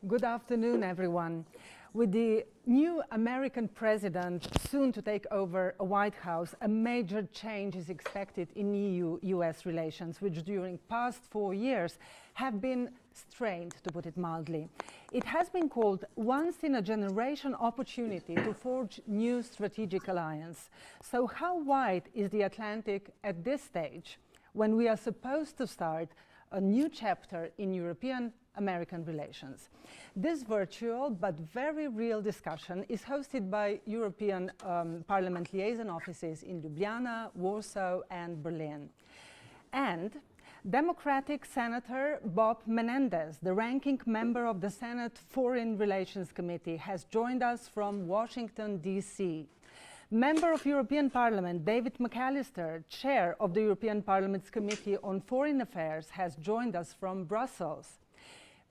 Good afternoon, everyone. With the new American president soon to take over a White House, a major change is expected in EU-US relations, which during past 4 years have been strained, to put it mildly. It has been called once-in-a-generation opportunity to forge new strategic alliance. So how wide is the Atlantic at this stage, when we are supposed to start a new chapter in European-American relations? This virtual but very real discussion is hosted by European Parliament liaison offices in Ljubljana, Warsaw and Berlin. And Democratic Senator Bob Menendez, the ranking member of the Senate Foreign Relations Committee, has joined us from Washington, D.C. Member of European Parliament David McAllister, chair of the European Parliament's Committee on Foreign Affairs, has joined us from Brussels.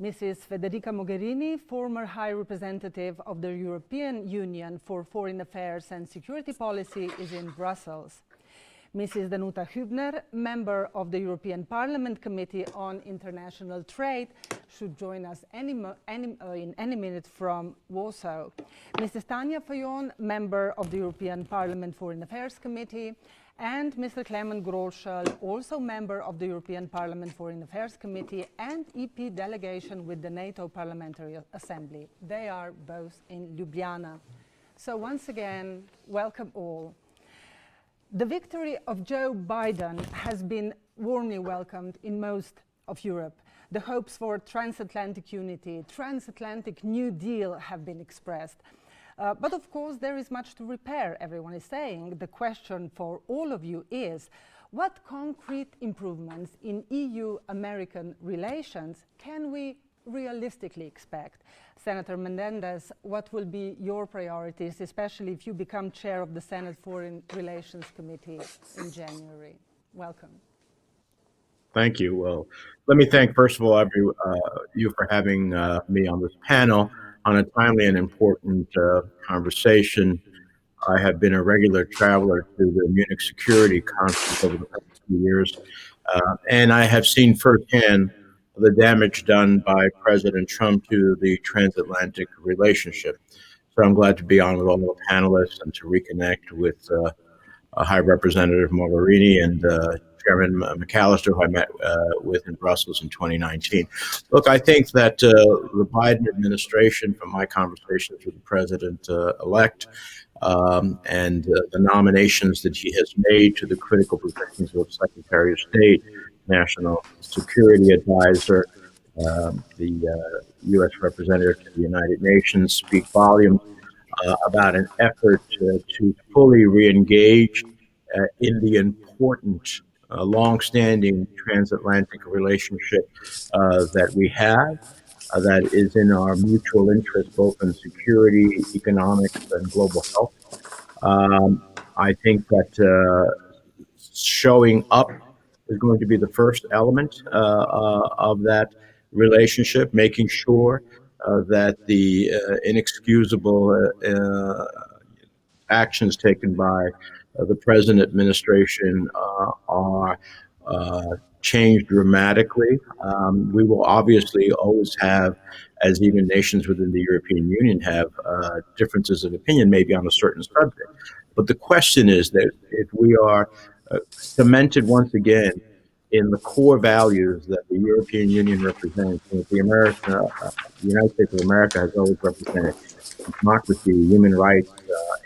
Mrs. Federica Mogherini, former High Representative of the European Union for Foreign Affairs and Security Policy, is in Brussels. Mrs. Danuta Hübner, member of the European Parliament Committee on International Trade, should join us in any minute from Warsaw. Mrs. Tanja Fajon, member of the European Parliament Foreign Affairs Committee, and Mr. Klemen Grošelj, also member of the European Parliament Foreign Affairs Committee and EP delegation with the NATO Parliamentary Assembly. They are both in Ljubljana. So once again, welcome all. The victory of Joe Biden has been warmly welcomed in most of Europe. The hopes for transatlantic unity, transatlantic New Deal have been expressed. But of course, there is much to repair, everyone is saying. The question for all of you is, what concrete improvements in EU-American relations can we realistically expect? Senator Mendenez, what will be your priorities, especially if you become chair of the Senate Foreign Relations Committee in January? Welcome. Thank you. Well, let me thank, first of all, you for having me on this panel on a timely and important conversation. I have been a regular traveler to the Munich Security Conference over the past few years, and I have seen firsthand the damage done by President Trump to the transatlantic relationship. So I'm glad to be on with all the panelists and to reconnect with High Representative Mogherini and Chairman McAllister, who I met with in Brussels in 2019. Look, I think that the Biden administration, from my conversations with the president-elect and the nominations that he has made to the critical positions of Secretary of State, National Security Advisor, the U.S. Representative to the United Nations, speak volumes about an effort to fully re-engage in the important long-standing transatlantic relationship that we have, that is in our mutual interest, both in security, economics, and global health. I think that showing up is going to be the first element of that relationship, making sure that the inexcusable actions taken by the present administration are changed dramatically. We will obviously always have, as even nations within the European Union have, differences of opinion maybe on a certain subject. But the question is that if we are cemented once again in the core values that the European Union represents, and the United States of America has always represented: democracy, human rights,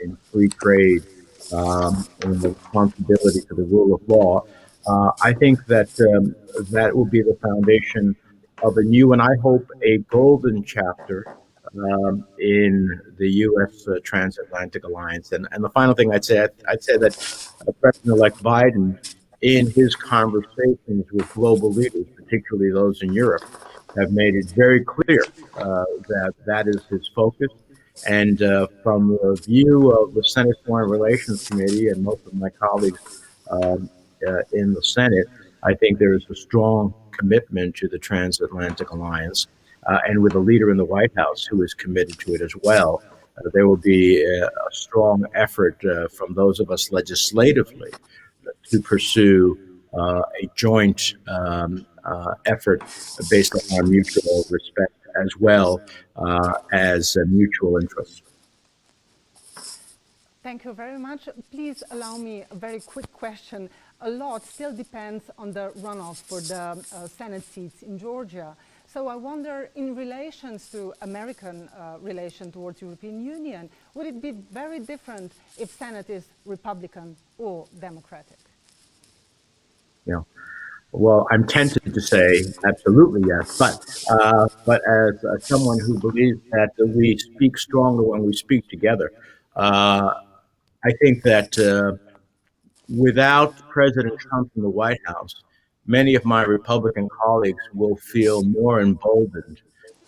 and free trade, and the responsibility for the rule of law. I think that that will be the foundation of a new, and I hope a golden chapter in the U.S. Transatlantic Alliance. And the final thing I'd say that President-elect Biden, in his conversations with global leaders, particularly those in Europe, have made it very clear that that is his focus. And from the view of the Senate Foreign Relations Committee and most of my colleagues in the Senate, I think there is a strong commitment to the transatlantic alliance, and with a leader in the White House who is committed to it as well. There will be a strong effort from those of us legislatively to pursue a joint effort based on our mutual respect as well as mutual interests. Thank you very much. Please allow me a very quick question. A lot still depends on the runoff for the Senate seats in Georgia. So I wonder, in relations to American relation towards European Union, would it be very different if Senate is Republican or Democratic? Yeah. Well, I'm tempted to say absolutely yes, but as someone who believes that we speak stronger when we speak together, I think that without President Trump in the White House, many of my Republican colleagues will feel more emboldened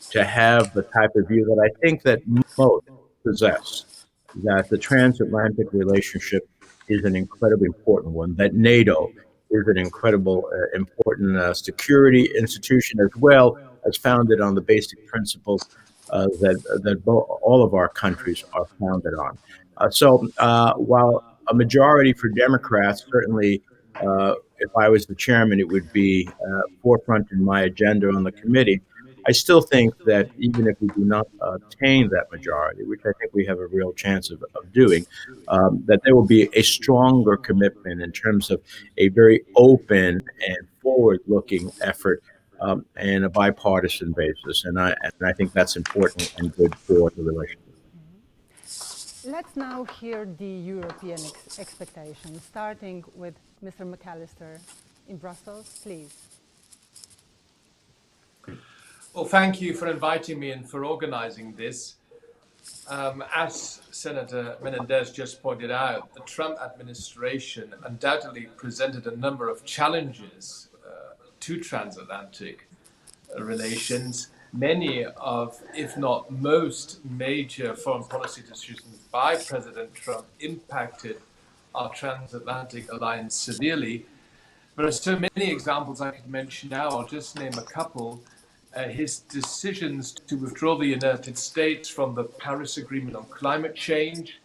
to have the type of view that I think that most possess, that the transatlantic relationship is an incredibly important one, that NATO is an incredible, important security institution, as well as founded on the basic principles that all of our countries are founded on. So while a majority for Democrats, certainly if I was the chairman, it would be forefront in my agenda on the committee. I still think that even if we do not obtain that majority, which I think we have a real chance of doing, that there will be a stronger commitment in terms of a very open and forward-looking effort and a bipartisan basis. And I think that's important and good for the relationship. Let's now hear the European expectations, starting with Mr. McAllister in Brussels, please. Well, thank you for inviting me and for organizing this. As Senator Menendez just pointed out, the Trump administration undoubtedly presented a number of challenges to transatlantic relations. Many of, if not most, major foreign policy decisions by President Trump impacted our transatlantic alliance severely. There are so many examples I could mention now. I'll just name a couple. His decisions to withdraw the United States from the Paris Agreement on climate change,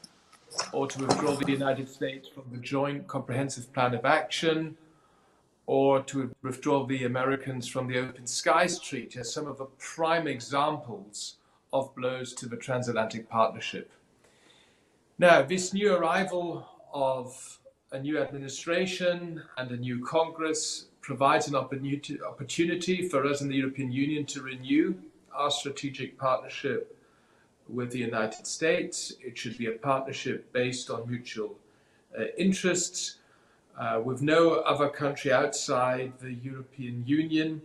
or to withdraw the United States from the Joint Comprehensive Plan of Action, or to withdraw the Americans from the Open Skies Treaty are some of the prime examples of blows to the transatlantic partnership. Now, this new arrival of a new administration and a new Congress provides an opportunity for us in the European Union to renew our strategic partnership with the United States. It should be a partnership based on mutual interests. With no other country outside the European Union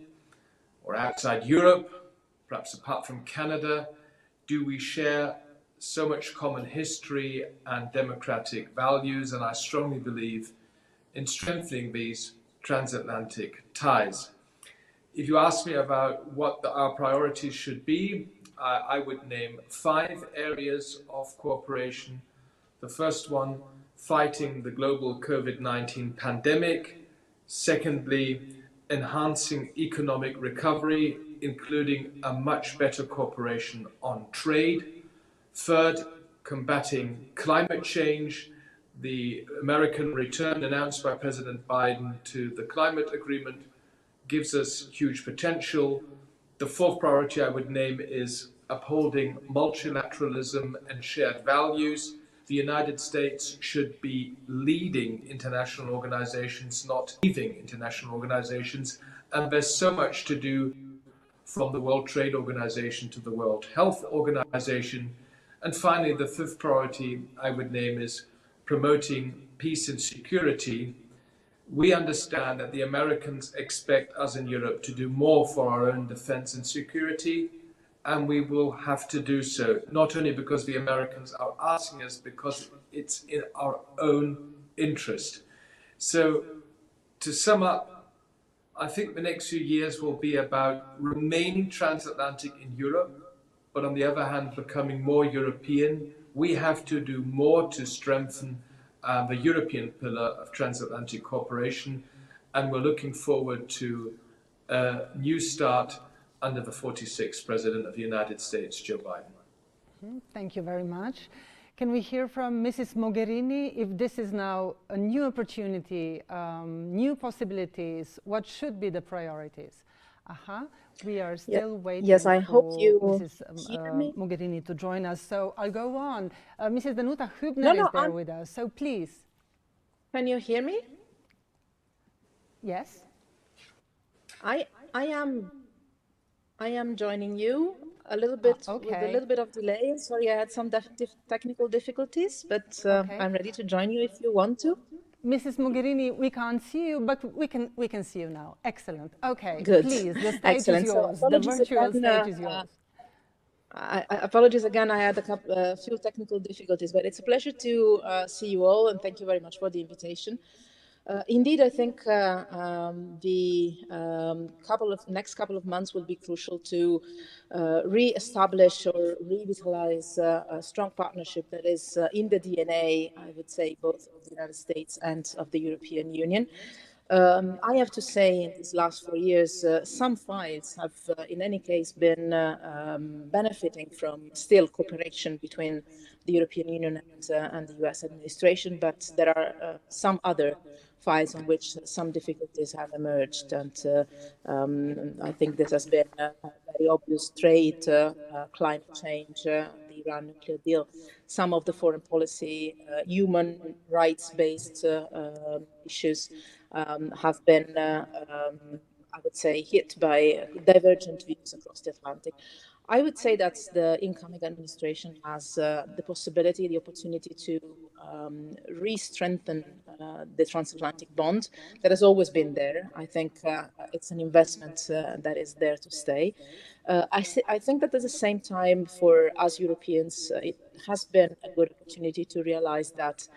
or outside Europe, perhaps apart from Canada, do we share so much common history and democratic values, and I strongly believe in strengthening these transatlantic ties. If you ask me about what our priorities should be, I would name 5 areas of cooperation. The first one, fighting the global COVID-19 pandemic. Secondly, enhancing economic recovery, including a much better cooperation on trade. Third, combating climate change. The American return announced by President Biden to the climate agreement gives us huge potential. The fourth priority I would name is upholding multilateralism and shared values. The United States should be leading international organizations, not leaving international organizations. And there's so much to do, from the World Trade Organization to the World Health Organization. And finally, the fifth priority I would name is promoting peace and security. We understand that the Americans expect us in Europe to do more for our own defense and security, and we will have to do so, not only because the Americans are asking us, because it's in our own interest. So, to sum up, I think the next few years will be about remaining transatlantic in Europe, but on the other hand, becoming more European. We have to do more to strengthen the European pillar of transatlantic cooperation, and we're looking forward to a new start under the 46th President of the United States, Joe Biden. Thank you very much. Can we hear from Mrs. Mogherini, if this is now a new opportunity, new possibilities, what should be the priorities? We are still waiting yes, I hope for you Mrs. hear me. Mogherini to join us, so I'll go on. Mrs. Danuta Hübner No, is there with us, so please. Can you hear me? Yes? I am joining you a little bit with a little bit of delay. Sorry, I had some technical difficulties, but I'm ready to join you if you want to. Mrs. Mogherini, we can't see you, but we can see you now. Excellent. Okay, good. Please, the stage Excellent. is yours. So The virtual stage is yours. Apologies again, I had a few technical difficulties, but it's a pleasure to see you all, and thank you very much for the invitation. Indeed, I think the next couple of months will be crucial to re-establish or revitalize a strong partnership that is in the DNA, I would say, both of the United States and of the European Union. I have to say, in these last 4 years, some files have, in any case, been benefiting from still cooperation between the European Union and the US administration, but there are some other files on which some difficulties have emerged. And I think this has been a very obvious trade, climate change, the Iran nuclear deal, some of the foreign policy, human rights-based issues have been, I would say, hit by divergent views across the Atlantic. I would say that the incoming administration has the possibility, the opportunity to re-strengthen the transatlantic bond that has always been there. I think it's an investment that is there to stay. I think that at the same time, for us Europeans, it has been a good opportunity to realize that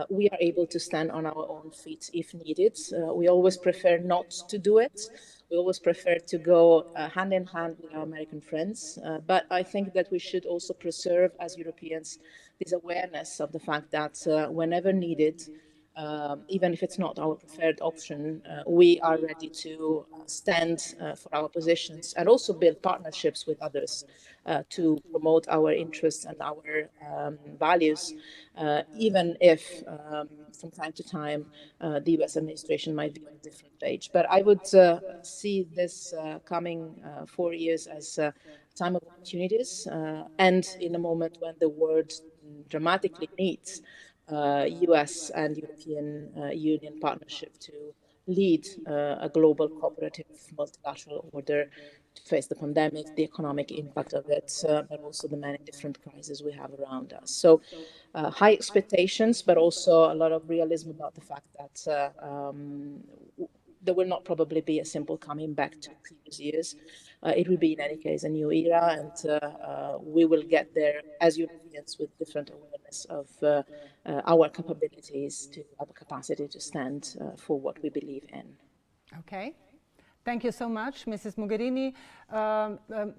we are able to stand on our own feet if needed. We always prefer not to do it. We always prefer to go hand in hand with our American friends. But I think that we should also preserve, as Europeans, this awareness of the fact that whenever needed, even if it's not our preferred option, we are ready to stand for our positions and also build partnerships with others to promote our interests and our values, even if from time to time the US administration might be on a different page. But I would see this coming 4 years as a time of opportunities and in a moment when the world dramatically needs US and European Union partnership to lead a global cooperative multilateral order to face the pandemic, the economic impact of it, but also the many different crises we have around us. So high expectations, but also a lot of realism about the fact that there will not probably be a simple coming back to previous years. It will be, in any case, a new era, and we will get there as Europeans with different awareness of our capabilities to have a capacity to stand for what we believe in. Okay. Thank you so much, Mrs. Mogherini.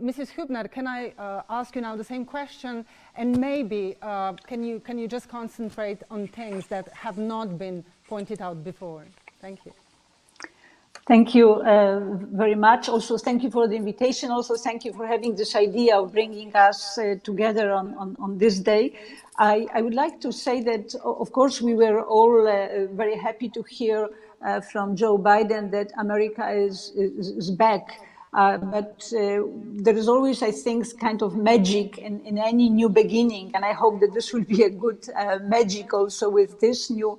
Mrs. Hübner, can I ask you now the same question? And maybe can you just concentrate on things that have not been pointed out before? Thank you. Thank you very much. Also, thank you for the invitation. Also, thank you for having this idea of bringing us together on this day. I would like to say that, of course, we were all very happy to hear from Joe Biden that America is back. But there is always, I think, kind of magic in any new beginning. And I hope that this will be a good magic also with this new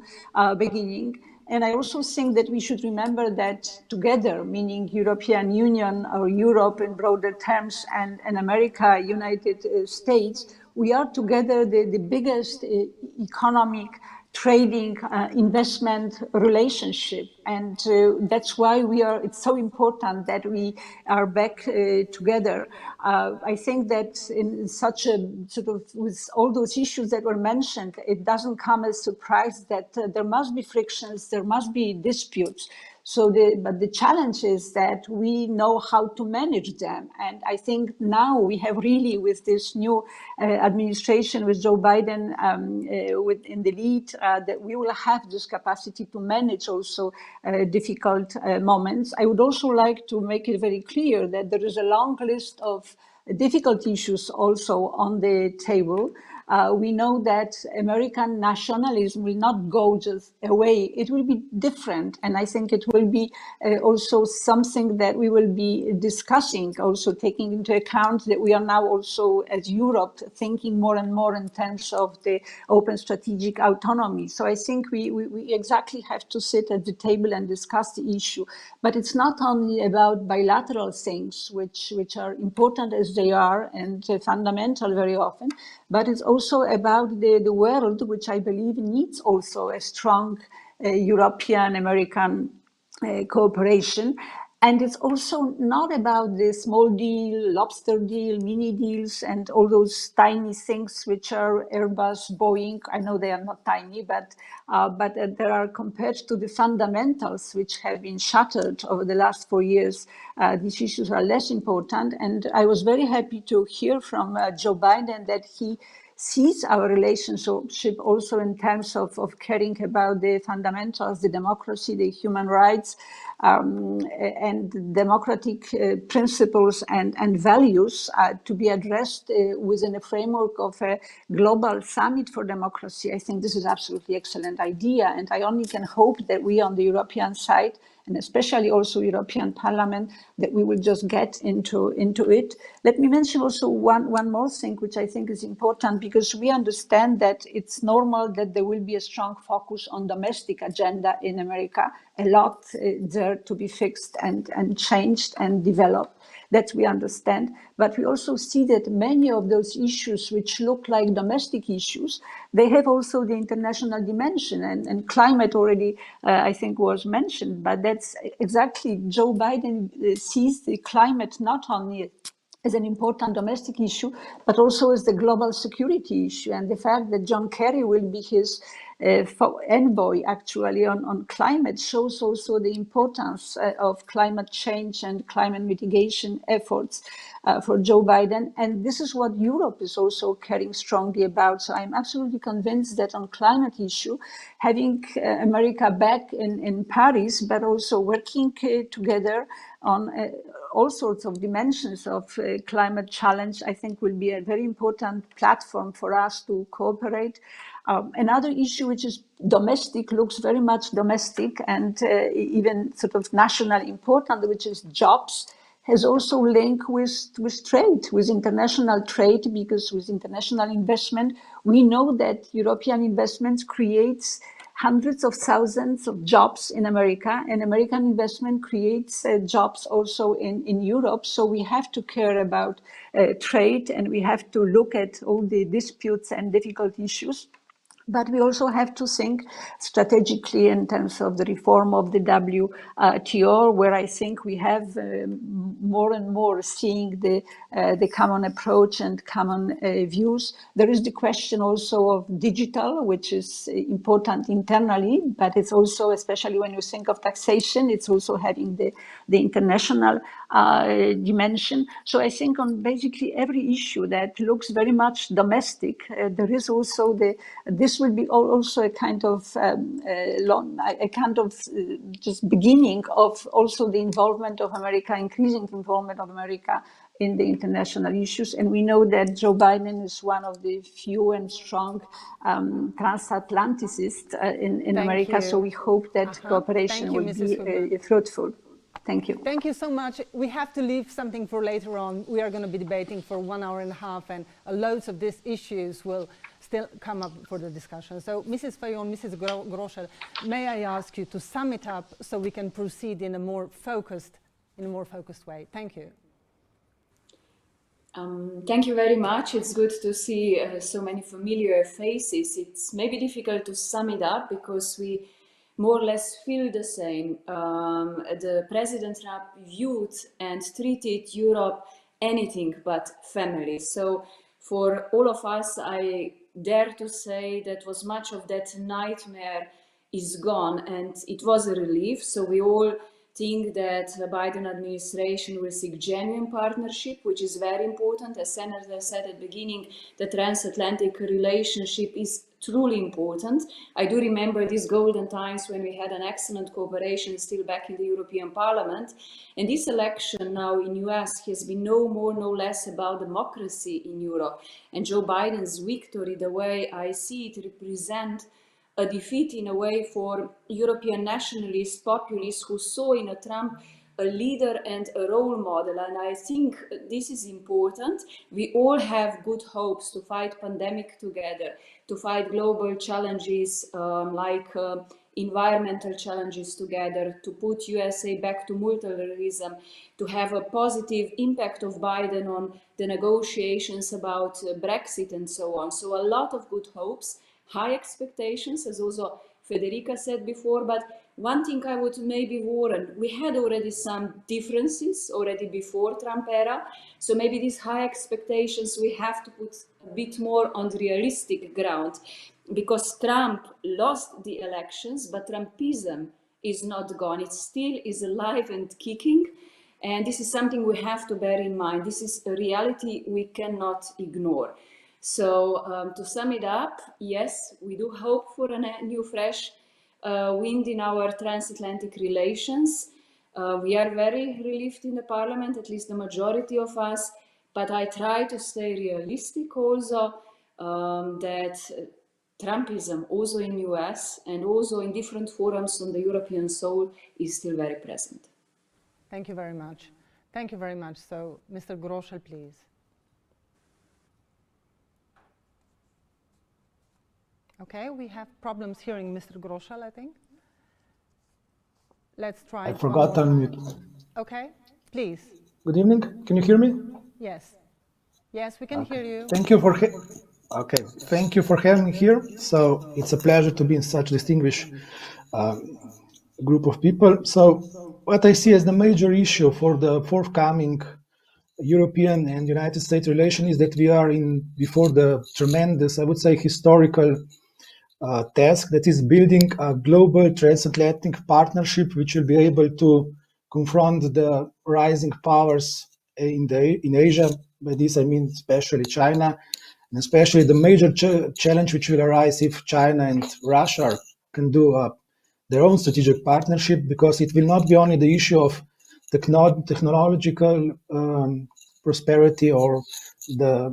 beginning. And I also think that we should remember that together, meaning European Union or Europe in broader terms and America, United States, we are together the biggest economic trading investment relationship. And that's why it's so important that we are back together. I think that in such a sort of, with all those issues that were mentioned, it doesn't come as a surprise that there must be frictions, there must be disputes. But the challenge is that we know how to manage them. And I think now we have really, with this new administration, with Joe Biden in the lead, that we will have this capacity to manage also difficult moments. I would also like to make it very clear that there is a long list of difficult issues also on the table. we know that American nationalism will not go just away. It will be different. And I think it will be also something that we will be discussing, also taking into account that we are now also, as Europe, thinking more and more in terms of the open strategic autonomy. So I think we exactly have to sit at the table and discuss the issue. But it's not only about bilateral things, which are important as they are and fundamental very often, but it's also about the world, which I believe needs also a strong European-American cooperation. And it's also not about the small deal, lobster deal, mini deals, and all those tiny things which are Airbus, Boeing. I know they are not tiny, but there are, compared to the fundamentals which have been shattered over the last 4 years, these issues are less important. And I was very happy to hear from Joe Biden that he sees our relationship also in terms of caring about the fundamentals, the democracy, the human rights, and democratic principles and values to be addressed within a framework of a global summit for democracy. I think this is absolutely excellent idea, and I only can hope that we on the European side, and especially also European Parliament, that we will just get into it. Let me mention also one more thing, which I think is important, because we understand that it's normal that there will be a strong focus on domestic agenda in America, a lot there to be fixed and changed and developed. That we understand, but we also see that many of those issues which look like domestic issues, they have also the international dimension, and climate already, I think, was mentioned, but that's exactly, Joe Biden sees the climate not only as an important domestic issue, but also as the global security issue. And the fact that John Kerry will be his envoy actually on climate shows also the importance of climate change and climate mitigation efforts for Joe Biden. And this is what Europe is also caring strongly about. So I'm absolutely convinced that on climate issue, having America back in Paris, but also working together on all sorts of dimensions of climate challenge, I think will be a very important platform for us to cooperate. Another issue which is domestic, looks very much domestic and even sort of national important, which is jobs, has also link with trade, with international trade, because with international investment, we know that European investments creates hundreds of thousands of jobs in America, and American investment creates jobs also in Europe. So we have to care about trade, and we have to look at all the disputes and difficult issues. But we also have to think strategically in terms of the reform of the WTO, where I think we have more and more seeing the common approach and common views. There is the question also of digital, which is important internally, but it's also, especially when you think of taxation, it's also having the international dimension. So I think on basically every issue that looks very much domestic, there is also this will be also a kind of just beginning of also the involvement of America, increasing involvement of America in the international issues. And we know that Joe Biden is one of the few and strong transatlanticists in America. So we hope that cooperation will be fruitful. Thank you. Thank you so much. We have to leave something for later on. We are going to be debating for 1.5 hours, and loads of these issues will still come up for the discussion. So, Mrs. Fajon, Mrs. Grošelj, may I ask you to sum it up so we can proceed in a more focused way? Thank you. Thank you very much. It's good to see so many familiar faces. It's maybe difficult to sum it up because we more or less feel the same. The President Trump viewed and treated Europe anything but family. So for all of us, I dare to say that was much of that nightmare is gone, and it was a relief. So we all think that the Biden administration will seek genuine partnership, which is very important. As Senator said at the beginning, the transatlantic relationship is truly important. I do remember these golden times when we had an excellent cooperation still back in the European Parliament. And this election now in US has been no more, no less about democracy in Europe. And Joe Biden's victory, the way I see it, represents a defeat in a way for European nationalists, populists who saw in a Trump a leader and a role model. And I think this is important. We all have good hopes to fight pandemic together, to fight global challenges like environmental challenges together, to put USA back to multilateralism, to have a positive impact of Biden on the negotiations about Brexit and so on. So a lot of good hopes, high expectations, as also Federica said before, but one thing I would maybe warn, we had already some differences already before Trump era, so maybe these high expectations we have to put a bit more on the realistic ground, because Trump lost the elections, but Trumpism is not gone. It still is alive and kicking, and this is something we have to bear in mind. This is a reality we cannot ignore. So to sum it up, yes, we do hope for a new fresh wind in our transatlantic relations. We are very relieved in the Parliament, at least the majority of us, but I try to stay realistic also that Trumpism also in US and also in different forums on the European soil is still very present. Thank you very much. Thank you very much. So, Mr. Grošelj, please. Okay, we have problems hearing Mr. Grošelj, I think. Let's try. I forgot to unmute. Okay, please. Good evening. Can you hear me? Yes. Yes, we can hear you. Thank you for Thank you for having me here. So it's a pleasure to be in such distinguished group of people. So what I see as the major issue for the forthcoming European and United States relation is that we are before the tremendous, I would say, historical task that is building a global transatlantic partnership which will be able to confront the rising powers in Asia. By this I mean especially China, and especially the major challenge which will arise if China and Russia can do their own strategic partnership, because it will not be only the issue of technological prosperity or the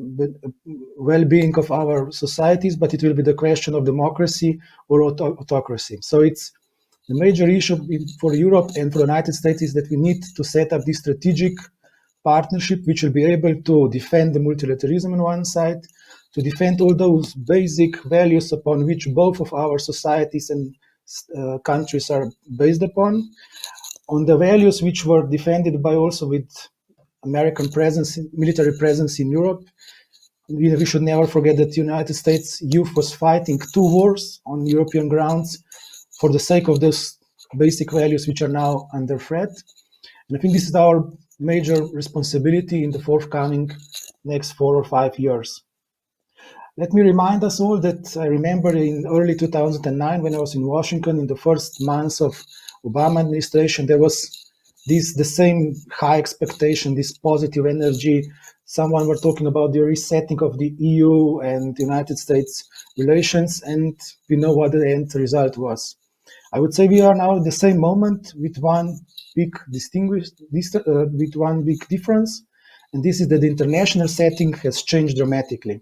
well-being of our societies, but it will be the question of democracy or autocracy. So it's the major issue for Europe and for the United States is that we need to set up this strategic partnership which will be able to defend the multilateralism on one side, to defend all those basic values upon which both of our societies and countries are based upon, on the values which were defended by also with American presence, military presence in Europe. We should never forget that the United States youth was fighting 2 wars on European grounds for the sake of those basic values which are now under threat. And I think this is our major responsibility in the forthcoming next 4 or 5 years. Let me remind us all that I remember in early 2009 when I was in Washington in the first months of Obama administration, there was the same high expectation, this positive energy. Someone were talking about the resetting of the EU and the United States relations, and we know what the end result was. I would say we are now at the same moment with one big difference, and this is that the international setting has changed dramatically.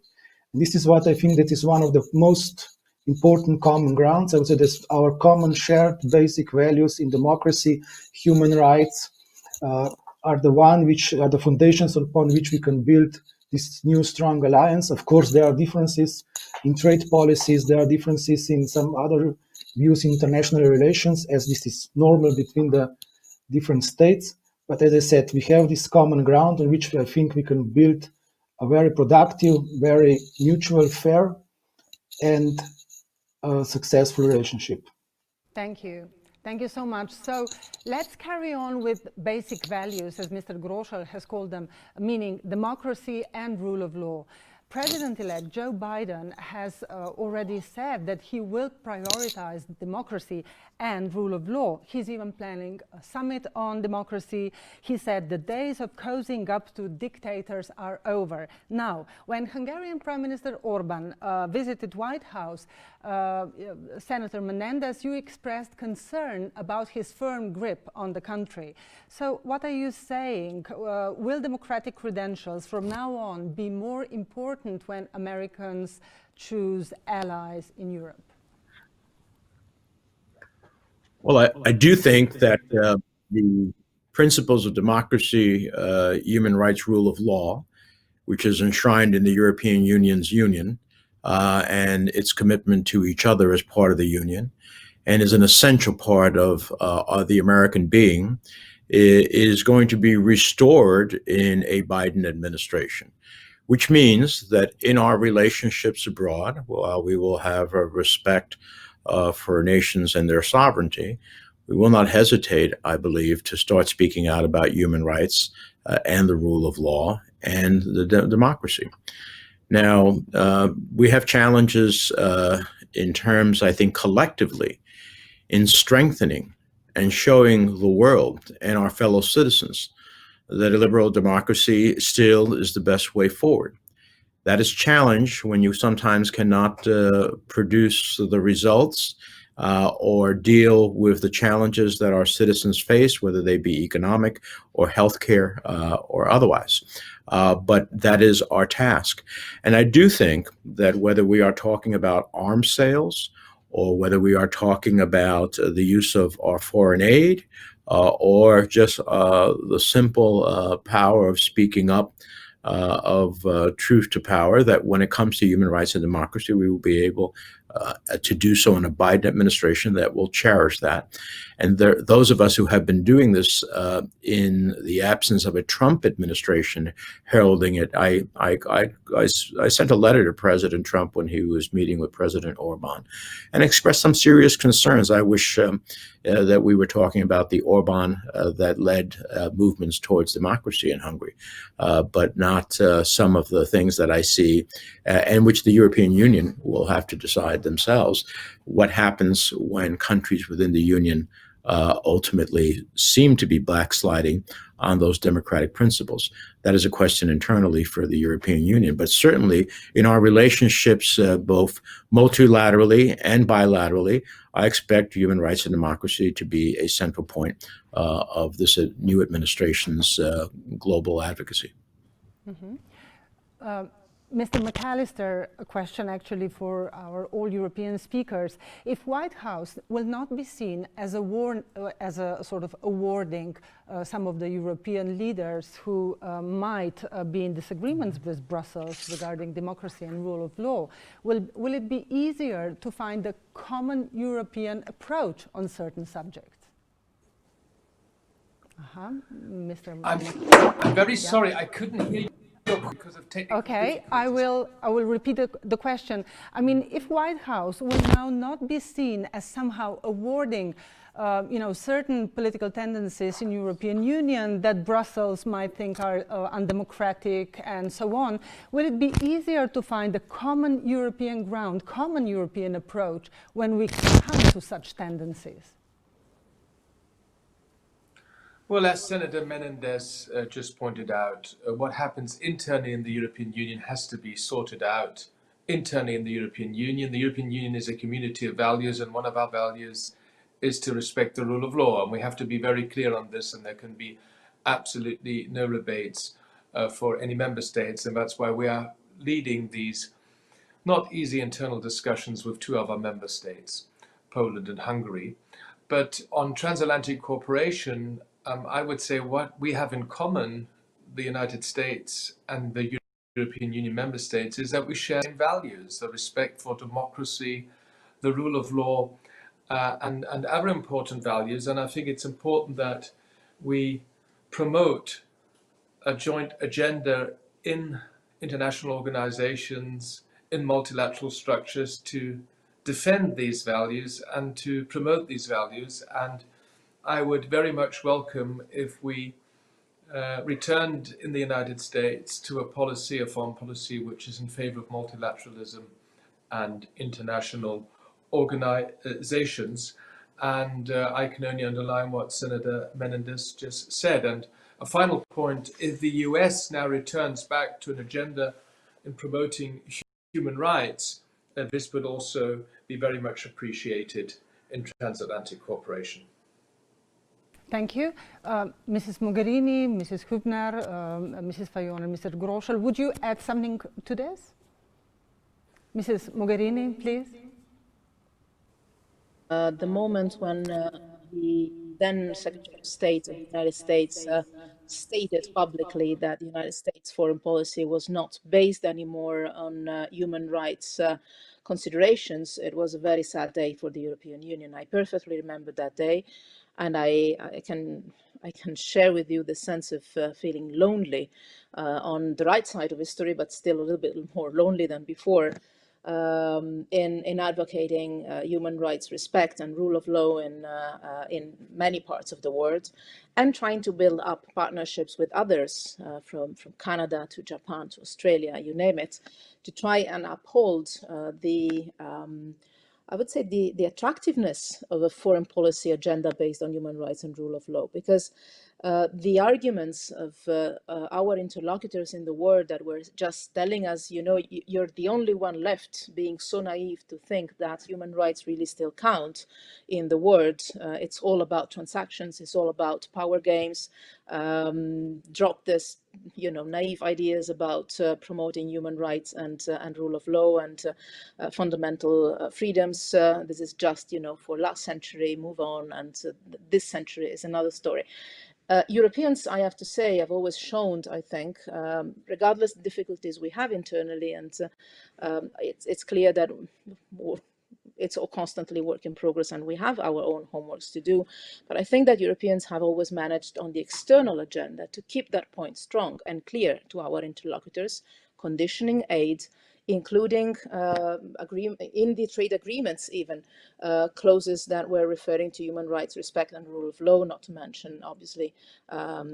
And this is what I think that is one of the most important common grounds. I would say that our common shared basic values in democracy, human rights, are the one which are the foundations upon which we can build this new strong alliance. Of course, there are differences in trade policies, there are differences in some other views in international relations, as this is normal between the different states. But as I said, we have this common ground on which I think we can build a very productive, very mutual, fair, and successful relationship. Thank you. Thank you so much. So let's carry on with basic values, as Mr. Grošelj has called them, meaning democracy and rule of law. President-elect Joe Biden has already said that he will prioritize democracy and rule of law. He's even planning a summit on democracy. He said the days of cozying up to dictators are over. Now, when Hungarian Prime Minister Orban visited White House, Senator Menendez, you expressed concern about his firm grip on the country. So what are you saying? Will democratic credentials from now on be more important when Americans choose allies in Europe? Well, I do think that the principles of democracy, human rights, rule of law, which is enshrined in the European Union's union and its commitment to each other as part of the union, and is an essential part of the American being, is going to be restored in a Biden administration. Which means that in our relationships abroad, while we will have a respect for nations and their sovereignty, we will not hesitate, I believe, to start speaking out about human rights and the rule of law and the democracy. Now, we have challenges in terms, I think, collectively in strengthening and showing the world and our fellow citizens that a liberal democracy still is the best way forward. That is challenged when you sometimes cannot produce the results or deal with the challenges that our citizens face, whether they be economic or healthcare or otherwise. But that is our task. And I do think that whether we are talking about arms sales or whether we are talking about the use of our foreign aid, or just the simple power of speaking up, of truth to power, that when it comes to human rights and democracy, we will be able to do so in a Biden administration that will cherish that. And those of us who have been doing this in the absence of a Trump administration heralding it, I sent a letter to President Trump when he was meeting with President Orban and expressed some serious concerns. I wish that we were talking about the Orban that led movements towards democracy in Hungary, but not some of the things that I see and which the European Union will have to decide themselves what happens when countries within the Union ultimately seem to be backsliding on those democratic principles. That is a question internally for the European Union, but certainly in our relationships, both multilaterally and bilaterally, I expect human rights and democracy to be a central point of this new administration's global advocacy. Mm-hmm. Mr. McAllister, a question actually for our all-European speakers. If White House will not be seen as a sort of awarding some of the European leaders who might be in disagreements with Brussels regarding democracy and rule of law, will it be easier to find a common European approach on certain subjects? Mr. I'm very sorry, I couldn't hear you. Because of technical Okay, I will repeat the question. I mean, if White House will now not be seen as somehow awarding, certain political tendencies in European Union that Brussels might think are undemocratic and so on, will it be easier to find a common European ground, common European approach when we come to such tendencies? Well, as Senator Menendez just pointed out, what happens internally in the European Union has to be sorted out internally in the European Union. The European Union is a community of values, and one of our values is to respect the rule of law. And we have to be very clear on this, and there can be absolutely no rebates for any member states. And that's why we are leading these not easy internal discussions with two of our member states, Poland and Hungary. But on transatlantic cooperation, I would say what we have in common, the United States and the European Union member states, is that we share values, the respect for democracy, the rule of law, and other important values. And I think it's important that we promote a joint agenda in international organizations, in multilateral structures to defend these values and to promote these values. And I would very much welcome if we returned in the United States to a policy, a foreign policy, which is in favor of multilateralism and international organizations. And I can only underline what Senator Menendez just said. And a final point, if the US now returns back to an agenda in promoting human rights, this would also be very much appreciated in transatlantic cooperation. Thank you. Mrs. Mogherini, Mrs. Hübner, Mrs. Fajon, and Mr. Grošelj, would you add something to this? Mrs. Mogherini, please. The moment when the then Secretary of State of the United States stated publicly that the United States foreign policy was not based anymore on human rights considerations, it was a very sad day for the European Union. I perfectly remember that day, and I can share with you the sense of feeling lonely on the right side of history, but still a little bit more lonely than before. In advocating human rights respect and rule of law in many parts of the world, and trying to build up partnerships with others from Canada to Japan to Australia, you name it, to try and uphold I would say the attractiveness of a foreign policy agenda based on human rights and rule of law, because the arguments of our interlocutors in the world that were just telling us, you know, you're the only one left being so naive to think that human rights really still count in the world. It's all about transactions. It's all about power games. Drop this, you know, naive ideas about promoting human rights and rule of law and fundamental freedoms. This is just, you know, for last century, move on, and this century is another story. Europeans, I have to say, have always shown, I think, regardless of the difficulties we have internally, and it's clear that it's all constantly work in progress and we have our own homeworks to do. But I think that Europeans have always managed on the external agenda to keep that point strong and clear to our interlocutors, conditioning aid, including in the trade agreements even, clauses that were referring to human rights, respect and rule of law, not to mention, obviously,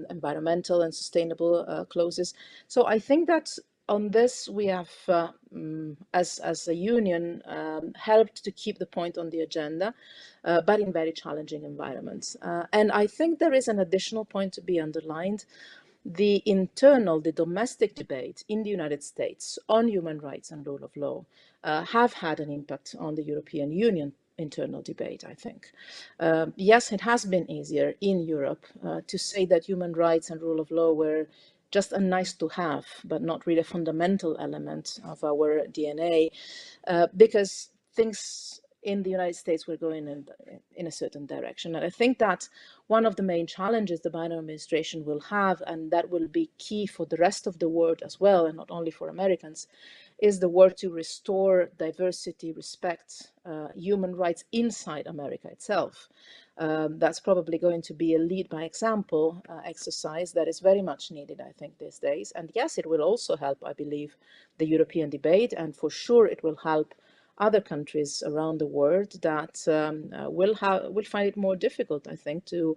environmental and sustainable clauses. So I think that on this, we have, as a union, helped to keep the point on the agenda, but in very challenging environments. And I think there is an additional point to be underlined. The domestic debate in the United States on human rights and rule of law have had an impact on the European Union internal debate, I think. Yes, it has been easier in Europe to say that human rights and rule of law were just a nice to have, but not really a fundamental element of our DNA, because things in the United States were going in a certain direction. And I think that one of the main challenges the Biden administration will have, and that will be key for the rest of the world as well, and not only for Americans, is the work to restore diversity, respect, human rights inside America itself. That's probably going to be a lead by example exercise that is very much needed, I think, these days. And yes, it will also help, I believe, the European debate, and for sure it will help other countries around the world that will find it more difficult, I think, to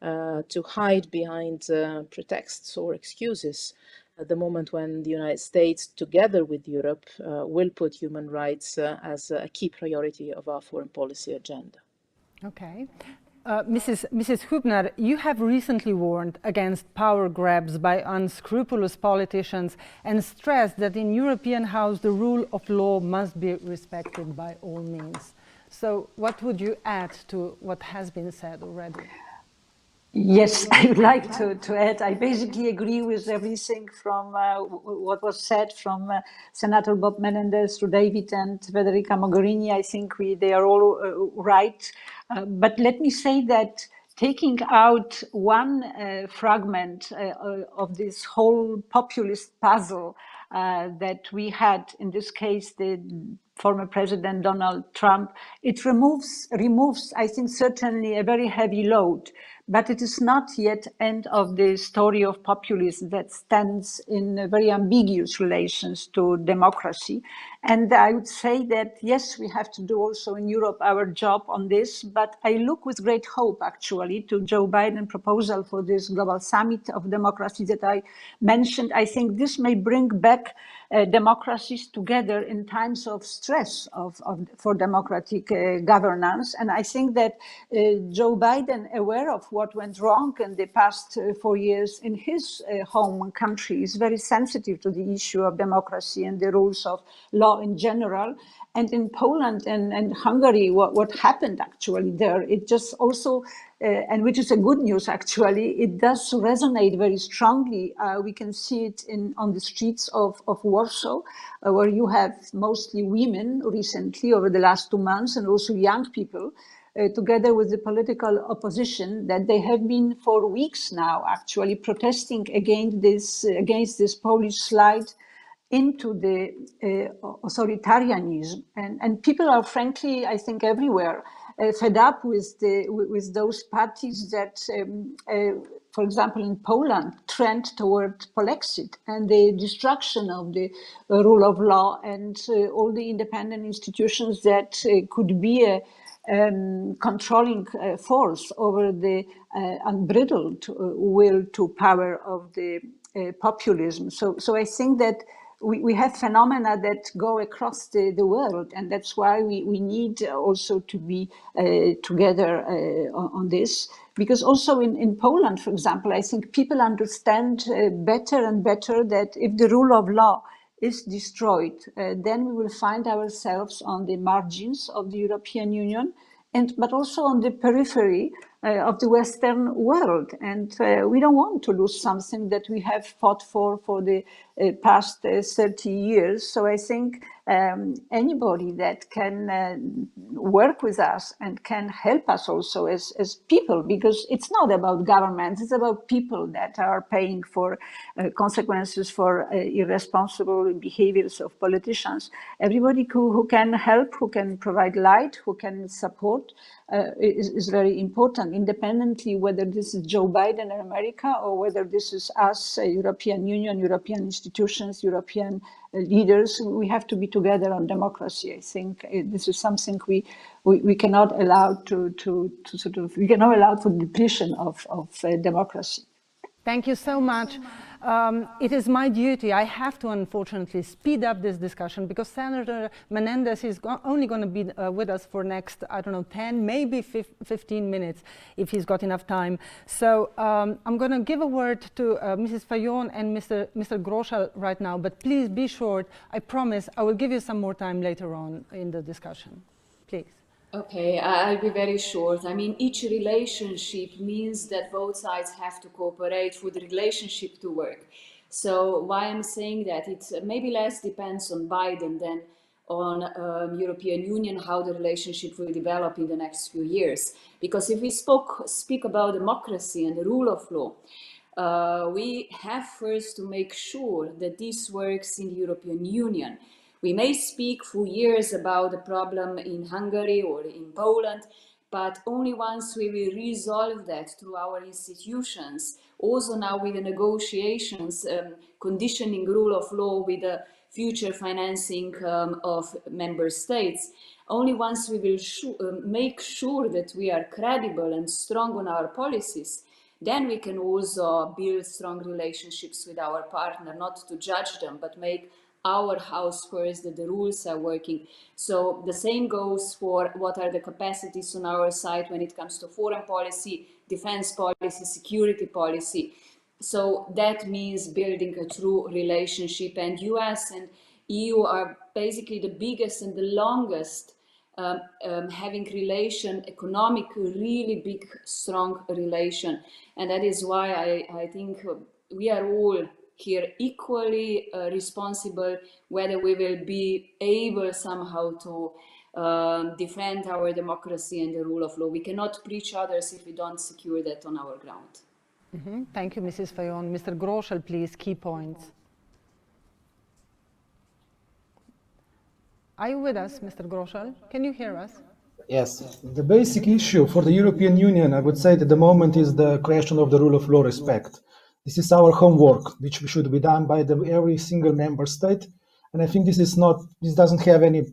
hide behind pretexts or excuses at the moment when the United States, together with Europe, will put human rights as a key priority of our foreign policy agenda. Okay. Mrs. Hübner, you have recently warned against power grabs by unscrupulous politicians and stressed that in European House the rule of law must be respected by all means. So what would you add to what has been said already? Yes, I would like to add. I basically agree with everything from what was said from Senator Bob Menendez to David and Federica Mogherini. I think they are all right. But let me say that taking out one fragment of this whole populist puzzle that we had, in this case, the former President Donald Trump, it removes, I think, certainly a very heavy load. but it is not yet end of the story of populism that stands in very ambiguous relations to democracy. And I would say that, yes, we have to do also in Europe our job on this, but I look with great hope actually to Joe Biden's proposal for this global summit of democracy that I mentioned. I think this may bring back democracies together in times of stress for democratic governance. And I think that Joe Biden, aware of what went wrong in the past 4 years in his home country, is very sensitive to the issue of democracy and the rules of law in general. And in Poland and Hungary, what happened actually there, it just also, and which is a good news actually, it does resonate very strongly. We can see it on the streets of Warsaw, where you have mostly women recently over the last 2 months, and also young people, together with the political opposition, that they have been for weeks now actually protesting against this Polish slide into the authoritarianism, and people are frankly, I think, everywhere fed up with those parties that, for example, in Poland, trend toward Polexit and the destruction of the rule of law and all the independent institutions that could be a controlling force over the unbridled will to power of the populism. So I think that we have phenomena that go across the world, and that's why we need also to be together on this. Because also in Poland, for example, I think people understand better and better that if the rule of law is destroyed, then we will find ourselves on the margins of the European Union, but also on the periphery of the Western world. And we don't want to lose something that we have fought for the past 30 years. So I think anybody that can work with us and can help us also as people, because it's not about governments, it's about people that are paying for consequences for irresponsible behaviors of politicians. Everybody who can help, who can provide light, who can support is very important, independently whether this is Joe Biden in America or whether this is us, European Union, European institutions, European leaders. We have to be together on democracy. I think this is something we cannot allow we cannot allow for depletion of democracy. Thank you so much. It is my duty. I have to, unfortunately, speed up this discussion because Senator Menendez is only going to be with us for next, 10, maybe 15 minutes, if he's got enough time. So I'm going to give a word to Mrs. Fajon and Mr. Grošelj right now, but please be short. I promise I will give you some more time later on in the discussion. Please. Okay, I'll be very short. I mean, each relationship means that both sides have to cooperate for the relationship to work. So why I'm saying that, it maybe less depends on Biden than on European Union, how the relationship will develop in the next few years. Because if we speak about democracy and the rule of law, we have first to make sure that this works in the European Union. We may speak for years about the problem in Hungary or in Poland, but only once we will resolve that through our institutions, also now with the negotiations conditioning rule of law with the future financing of member states, only once we will make sure that we are credible and strong on our policies, then we can also build strong relationships with our partner, not to judge them, but make our house first, that the rules are working. So the same goes for what are the capacities on our side when it comes to foreign policy, defense policy, security policy. So that means building a true relationship, and US and EU are basically the biggest and the longest having relation, economic, really big, strong relation. And that is why I think we are all here equally responsible, whether we will be able somehow to defend our democracy and the rule of law. We cannot preach others if we don't secure that on our ground. Mm-hmm. Thank you, Mrs. Fajon. Mr. Grošelj, please, key points. Are you with us, Mr. Grošelj? Can you hear us? Yes, the basic issue for the European Union, I would say, at the moment is the question of the rule of law respect. This is our homework, which should be done by every single member state, and I think this doesn't have any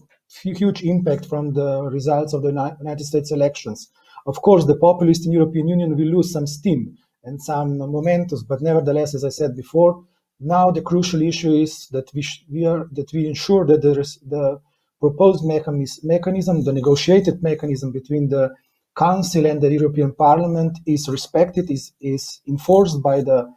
huge impact from the results of the United States elections. Of course, the populists in European Union will lose some steam and some momentum, but nevertheless, as I said before, now the crucial issue is that we ensure that the proposed mechanism, the negotiated mechanism between the Council and the European Parliament is respected, is enforced by the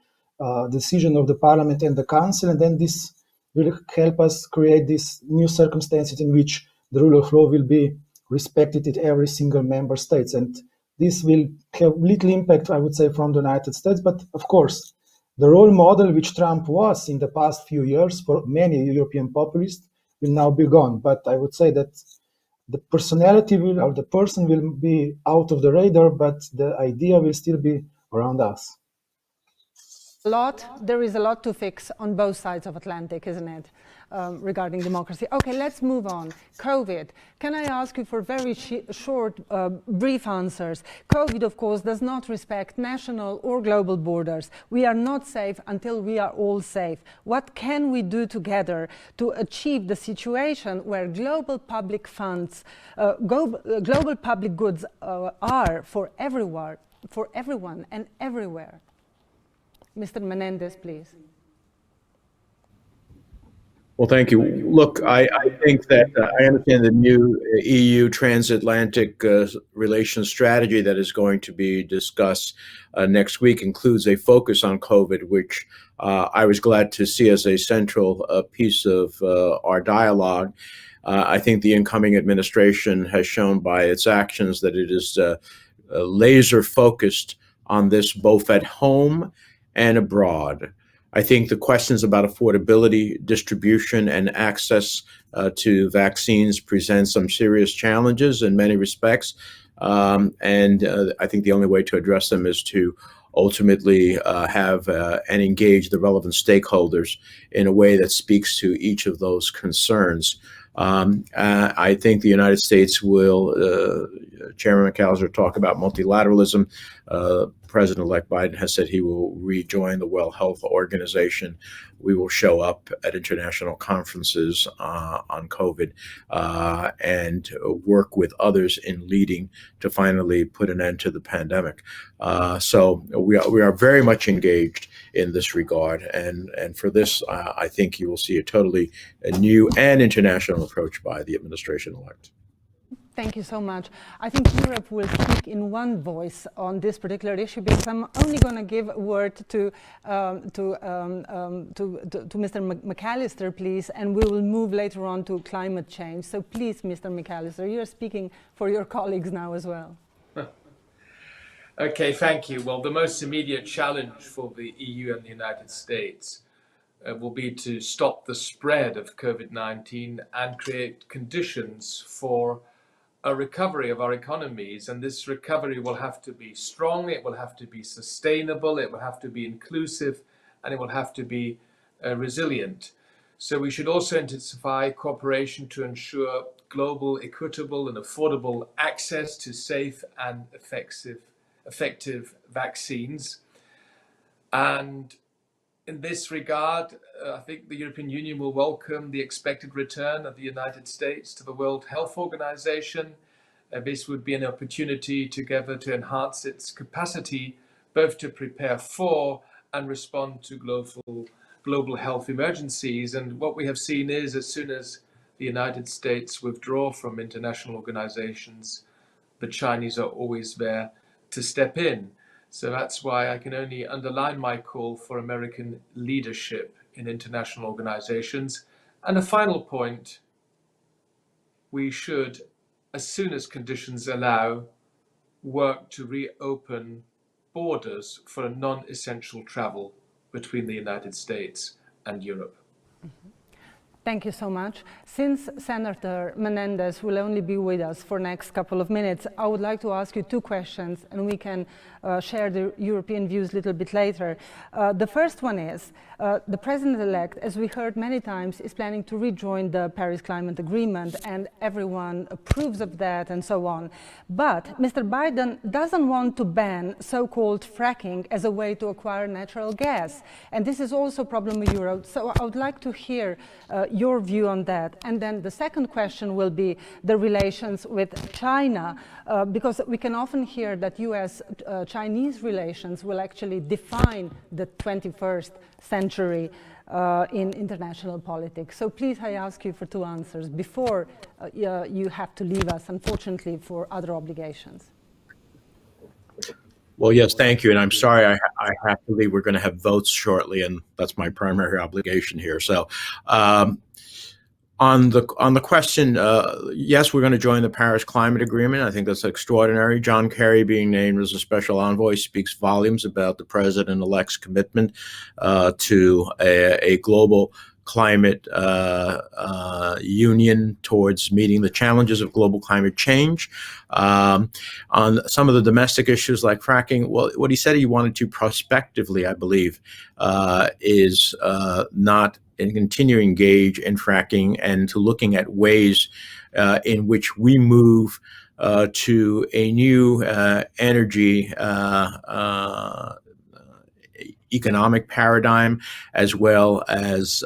decision of the Parliament and the Council, and then this will help us create these new circumstances in which the rule of law will be respected in every single member states. And this will have little impact, I would say, from the United States, but of course, the role model which Trump was in the past few years for many European populists will now be gone. But I would say that the personality will, or the person will be out of the radar, but the idea will still be around us. There is a lot to fix on both sides of Atlantic, isn't it, regarding democracy? Okay, let's move on. COVID. Can I ask you for very short, brief answers? COVID, of course, does not respect national or global borders. We are not safe until we are all safe. What can we do together to achieve the situation where global public funds, global public goods are for everyone and everywhere? Mr. Menendez, please. Well, thank you. Look, I think that I understand the new EU transatlantic relations strategy that is going to be discussed next week includes a focus on COVID, which I was glad to see as a central piece of our dialogue. I think the incoming administration has shown by its actions that it is laser focused on this both at home and abroad. I think the questions about affordability, distribution, and access to vaccines present some serious challenges in many respects. And I think the only way to address them is to ultimately have and engage the relevant stakeholders in a way that speaks to each of those concerns. I think the United States will, Chairman McAllister talk about multilateralism. President-elect Biden has said he will rejoin the World Health Organization. We will show up at international conferences on COVID and work with others in leading to finally put an end to the pandemic. So we are very much engaged in this regard. And for this, I think you will see a totally new and international approach by the administration-elect. Thank you so much. I think Europe will speak in one voice on this particular issue because I'm only going to give a word to Mr. McAllister, please, and we will move later on to climate change. So please, Mr. McAllister, you're speaking for your colleagues now as well. Okay, thank you. Well, the most immediate challenge for the EU and the United States will be to stop the spread of COVID-19 and create conditions for a recovery of our economies, and this recovery will have to be strong, it will have to be sustainable, it will have to be inclusive, and it will have to be resilient. So we should also intensify cooperation to ensure global, equitable, and affordable access to safe and effective vaccines. And in this regard, I think the European Union will welcome the expected return of the United States to the World Health Organization. This would be an opportunity together to enhance its capacity both to prepare for and respond to global health emergencies. And what we have seen is as soon as the United States withdraw from international organizations, the Chinese are always there to step in. So that's why I can only underline my call for American leadership in international organizations. And a final point, we should, as soon as conditions allow, work to reopen borders for non-essential travel between the United States and Europe. Thank you so much. Since Senator Menendez will only be with us for next couple of minutes, I would like to ask you two questions, and we can share the European views a little bit later. The first one is, the president-elect, as we heard many times, is planning to rejoin the Paris Climate Agreement, and everyone approves of that and so on. But Mr. Biden doesn't want to ban so-called fracking as a way to acquire natural gas. And this is also a problem in Europe. So I would like to hear your view on that. And then the second question will be the relations with China, because we can often hear that US-Chinese relations will actually define the 21st century in international politics. So please, I ask you for two answers before you have to leave us, unfortunately, for other obligations. Well, yes, thank you. And I'm sorry I have to leave. We're going to have votes shortly, and that's my primary obligation here. So on the question, yes, we're going to join the Paris Climate Agreement. I think that's extraordinary. John Kerry being named as a special envoy speaks volumes about the president-elect's commitment to a global climate union towards meeting the challenges of global climate change. On some of the domestic issues like fracking, well, what he said he wanted to prospectively, I believe, is not and continue to engage in fracking and to looking at ways in which we move to a new energy economic paradigm, as well as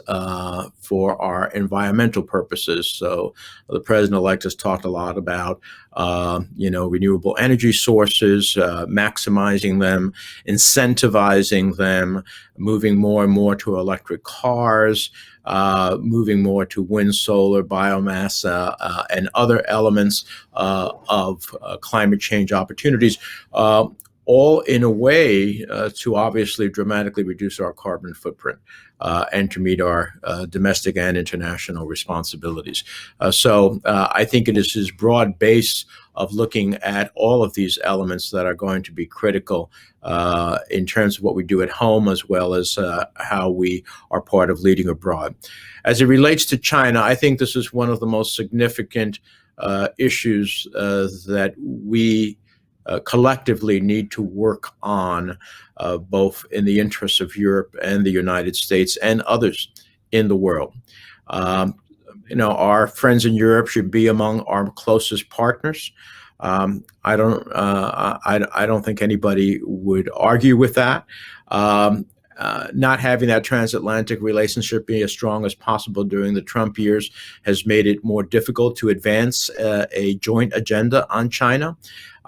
for our environmental purposes. So the president-elect has talked a lot about, renewable energy sources, maximizing them, incentivizing them, moving more and more to electric cars, moving more to wind, solar, biomass, and other elements of climate change opportunities. All in a way to obviously dramatically reduce our carbon footprint and to meet our domestic and international responsibilities. So I think it is his broad base of looking at all of these elements that are going to be critical in terms of what we do at home, as well as how we are part of leading abroad. As it relates to China, I think this is one of the most significant issues that we collectively need to work on, both in the interests of Europe and the United States and others in the world. Our friends in Europe should be among our closest partners. I don't think anybody would argue with that. Not having that transatlantic relationship be as strong as possible during the Trump years has made it more difficult to advance a joint agenda on China.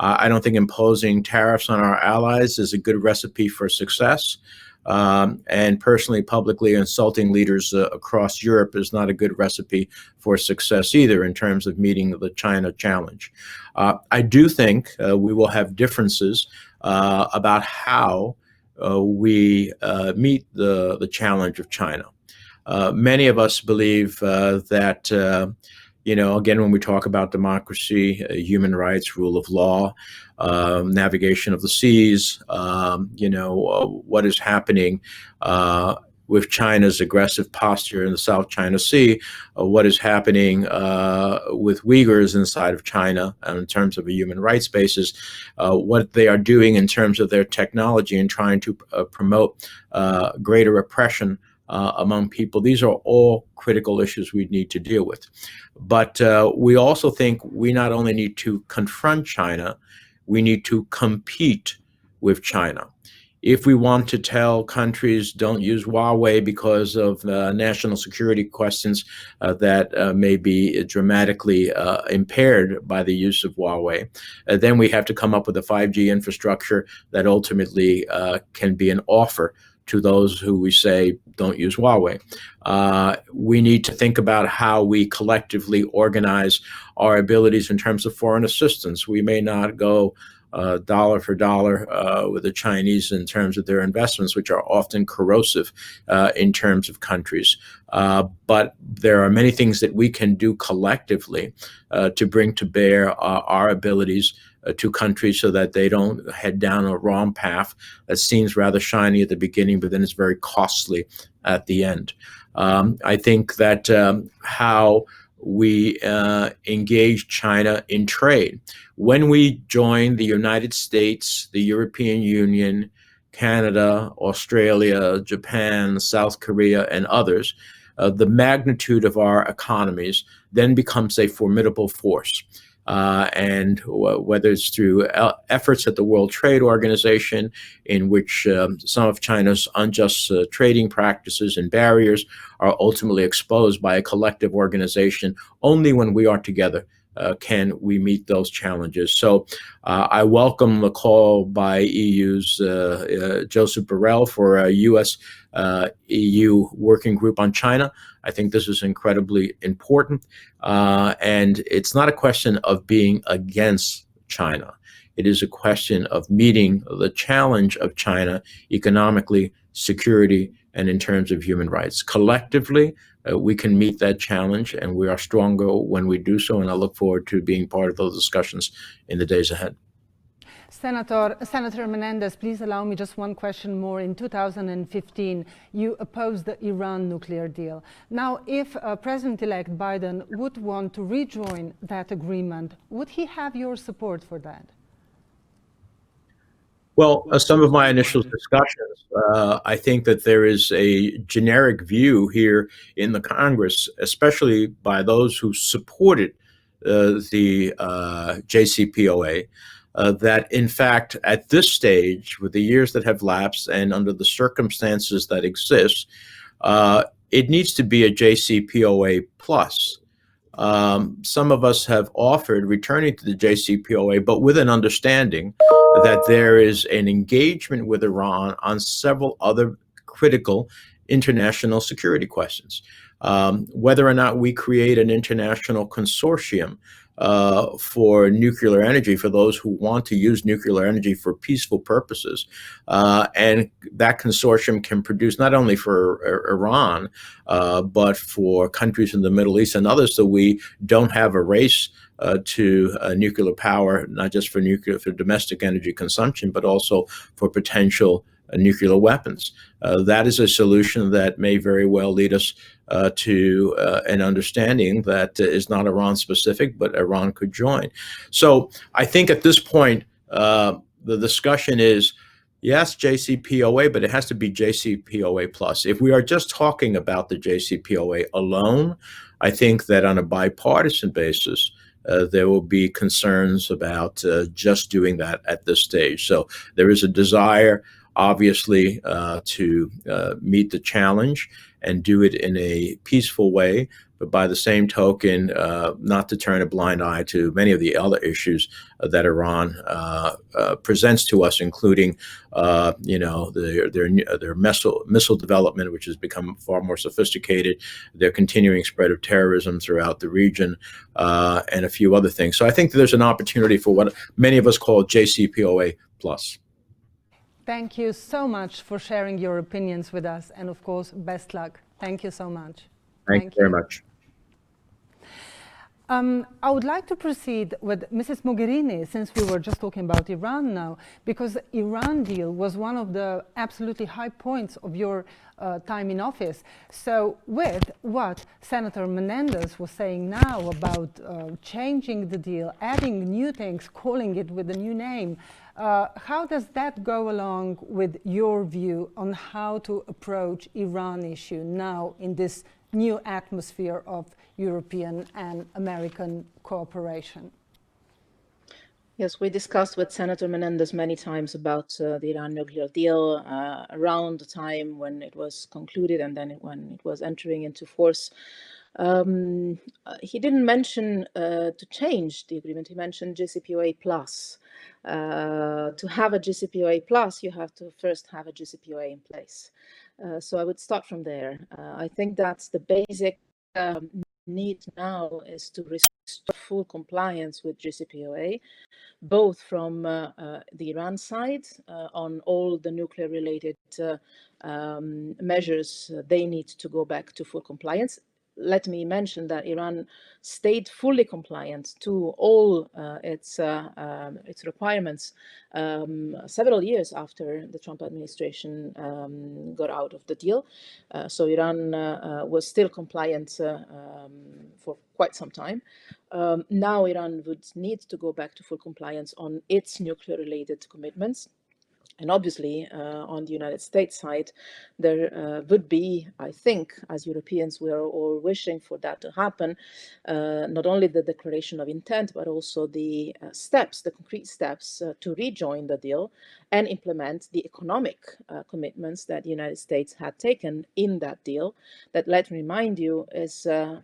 I don't think imposing tariffs on our allies is a good recipe for success. And personally, publicly insulting leaders across Europe is not a good recipe for success either in terms of meeting the China challenge. I do think we will have differences about how we meet the challenge of China. Many of us believe that again, when we talk about democracy, human rights, rule of law, navigation of the seas, what is happening with China's aggressive posture in the South China Sea, what is happening with Uyghurs inside of China in terms of a human rights basis, what they are doing in terms of their technology and trying to promote greater oppression among people. These are all critical issues we need to deal with. But we also think we not only need to confront China, we need to compete with China. If we want to tell countries don't use Huawei because of national security questions that may be dramatically impaired by the use of Huawei, then we have to come up with a 5G infrastructure that ultimately can be an offer to those who we say don't use Huawei. We need to think about how we collectively organize our abilities in terms of foreign assistance. We may not go dollar for dollar with the Chinese in terms of their investments, which are often corrosive in terms of countries. But there are many things that we can do collectively to bring to bear our abilities to countries so that they don't head down a wrong path that seems rather shiny at the beginning, but then it's very costly at the end. I think that how we engage China in trade. When we joined the United States, the European Union, Canada, Australia, Japan, South Korea, and others, the magnitude of our economies then becomes a formidable force. And whether it's through efforts at the World Trade Organization, in which some of China's unjust trading practices and barriers are ultimately exposed by a collective organization, only when we are together can we meet those challenges. So I welcome the call by EU's Joseph Borrell for a US-EU working group on China. I think this is incredibly important. And it's not a question of being against China. It is a question of meeting the challenge of China economically, security, and in terms of human rights. Collectively, we can meet that challenge, and we are stronger when we do so, and I look forward to being part of those discussions in the days ahead. Senator Menendez, please allow me just one question more. In 2015, you opposed the Iran nuclear deal. Now, if President-elect Biden would want to rejoin that agreement, would he have your support for that? Well, some of my initial discussions, I think that there is a generic view here in the Congress, especially by those who supported the JCPOA, that in fact, at this stage, with the years that have lapsed and under the circumstances that exist, it needs to be a JCPOA plus. Some of us have offered returning to the JCPOA, but with an understanding that there is an engagement with Iran on several other critical international security questions. Whether or not we create an international consortium for nuclear energy, for those who want to use nuclear energy for peaceful purposes. And that consortium can produce not only for Iran, but for countries in the Middle East and others, so we don't have a race to nuclear power, not just for domestic energy consumption, but also for potential nuclear weapons. That is a solution that may very well lead us to an understanding that is not Iran specific, but Iran could join. So I think at this point, the discussion is, yes, JCPOA, but it has to be JCPOA plus. If we are just talking about the JCPOA alone, I think that on a bipartisan basis, there will be concerns about just doing that at this stage. So there is a desire, obviously, to meet the challenge and do it in a peaceful way, but by the same token, not to turn a blind eye to many of the other issues that Iran presents to us, including, their missile development, which has become far more sophisticated, their continuing spread of terrorism throughout the region, and a few other things. So I think there's an opportunity for what many of us call JCPOA plus. Thank you so much for sharing your opinions with us, and of course, best luck. Thank you so much. Thank you very much. I would like to proceed with Mrs. Mogherini, since we were just talking about Iran now, because the Iran deal was one of the absolutely high points of your time in office. So with what Senator Menendez was saying now about changing the deal, adding new things, calling it with a new name, how does that go along with your view on how to approach Iran issue now in this new atmosphere of European and American cooperation? Yes, we discussed with Senator Menendez many times about the Iran nuclear deal around the time when it was concluded and then when it was entering into force. He didn't mention to change the agreement. He mentioned JCPOA plus. To have a JCPOA plus, you have to first have a JCPOA in place. So I would start from there. I think that's the basic need now is to restore full compliance with JCPOA, both from the Iran side on all the nuclear-related measures. They need to go back to full compliance. let me mention that Iran stayed fully compliant to all its requirements several years after the Trump administration got out of the deal. So Iran was still compliant for quite some time. Now Iran would need to go back to full compliance on its nuclear-related commitments. And obviously, on the United States side, there would be, I think, as Europeans, we are all wishing for that to happen, not only the declaration of intent, but also the steps, the concrete steps to rejoin the deal and implement the economic commitments that the United States had taken in that deal. That, let me remind you, is a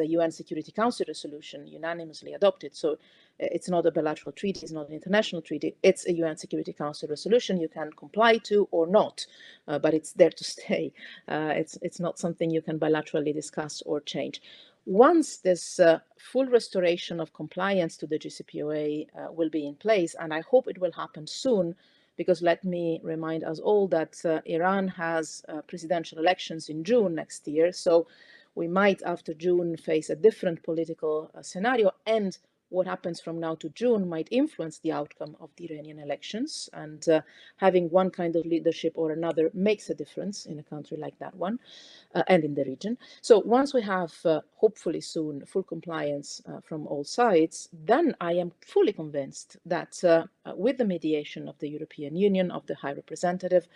UN Security Council resolution unanimously adopted. So it's not a bilateral treaty, it's not an international treaty, it's a UN Security Council resolution you can comply to or not, but it's there to stay. It's not something you can bilaterally discuss or change. Once this full restoration of compliance to the JCPOA will be in place, and I hope it will happen soon, because let me remind us all that Iran has presidential elections in June next year, so we might, after June, face a different political scenario, and what happens from now to June might influence the outcome of the Iranian elections, and having one kind of leadership or another makes a difference in a country like that one and in the region. So once we have, hopefully soon, full compliance from all sides, then I am fully convinced that with the mediation of the European Union, of the High Representative,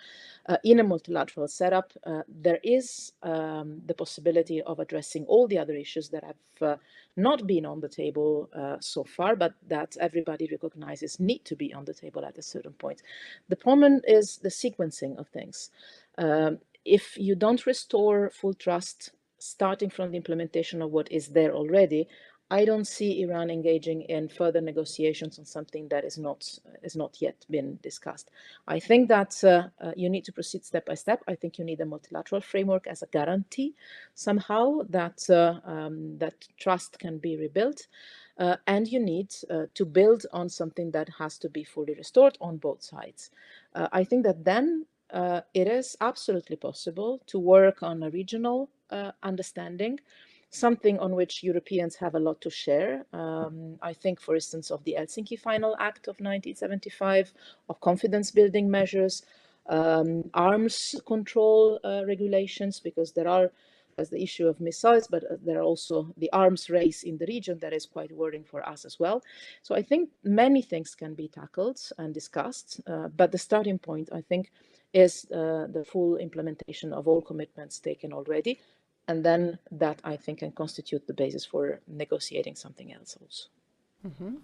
in a multilateral setup, there is the possibility of addressing all the other issues that have not been on the table so far, but that everybody recognizes need to be on the table at a certain point. The problem is the sequencing of things. If you don't restore full trust, starting from the implementation of what is there already, I don't see Iran engaging in further negotiations on something that is not yet been discussed. I think that you need to proceed step by step. I think you need a multilateral framework as a guarantee somehow that that trust can be rebuilt, and you need to build on something that has to be fully restored on both sides. I think that then it is absolutely possible to work on a regional understanding, something on which Europeans have a lot to share. I think, for instance, of the Helsinki Final Act of 1975, of confidence building measures, arms control regulations, because there's the issue of missiles, but there are also the arms race in the region that is quite worrying for us as well. So I think many things can be tackled and discussed, but the starting point, I think, is the full implementation of all commitments taken already. And then that, I think, can constitute the basis for negotiating something else also. Mm-hmm.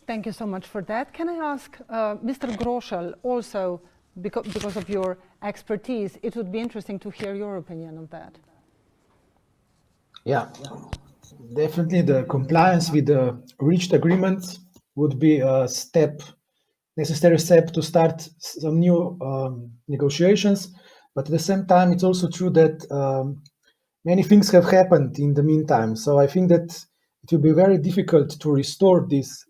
Thank you so much for that. Can I ask Mr. Grošelj, also, because of your expertise, it would be interesting to hear your opinion on that. Yeah, definitely the compliance with the reached agreements would be a necessary step to start some new negotiations. But at the same time, it's also true that many things have happened in the meantime. So I think that it will be very difficult to restore this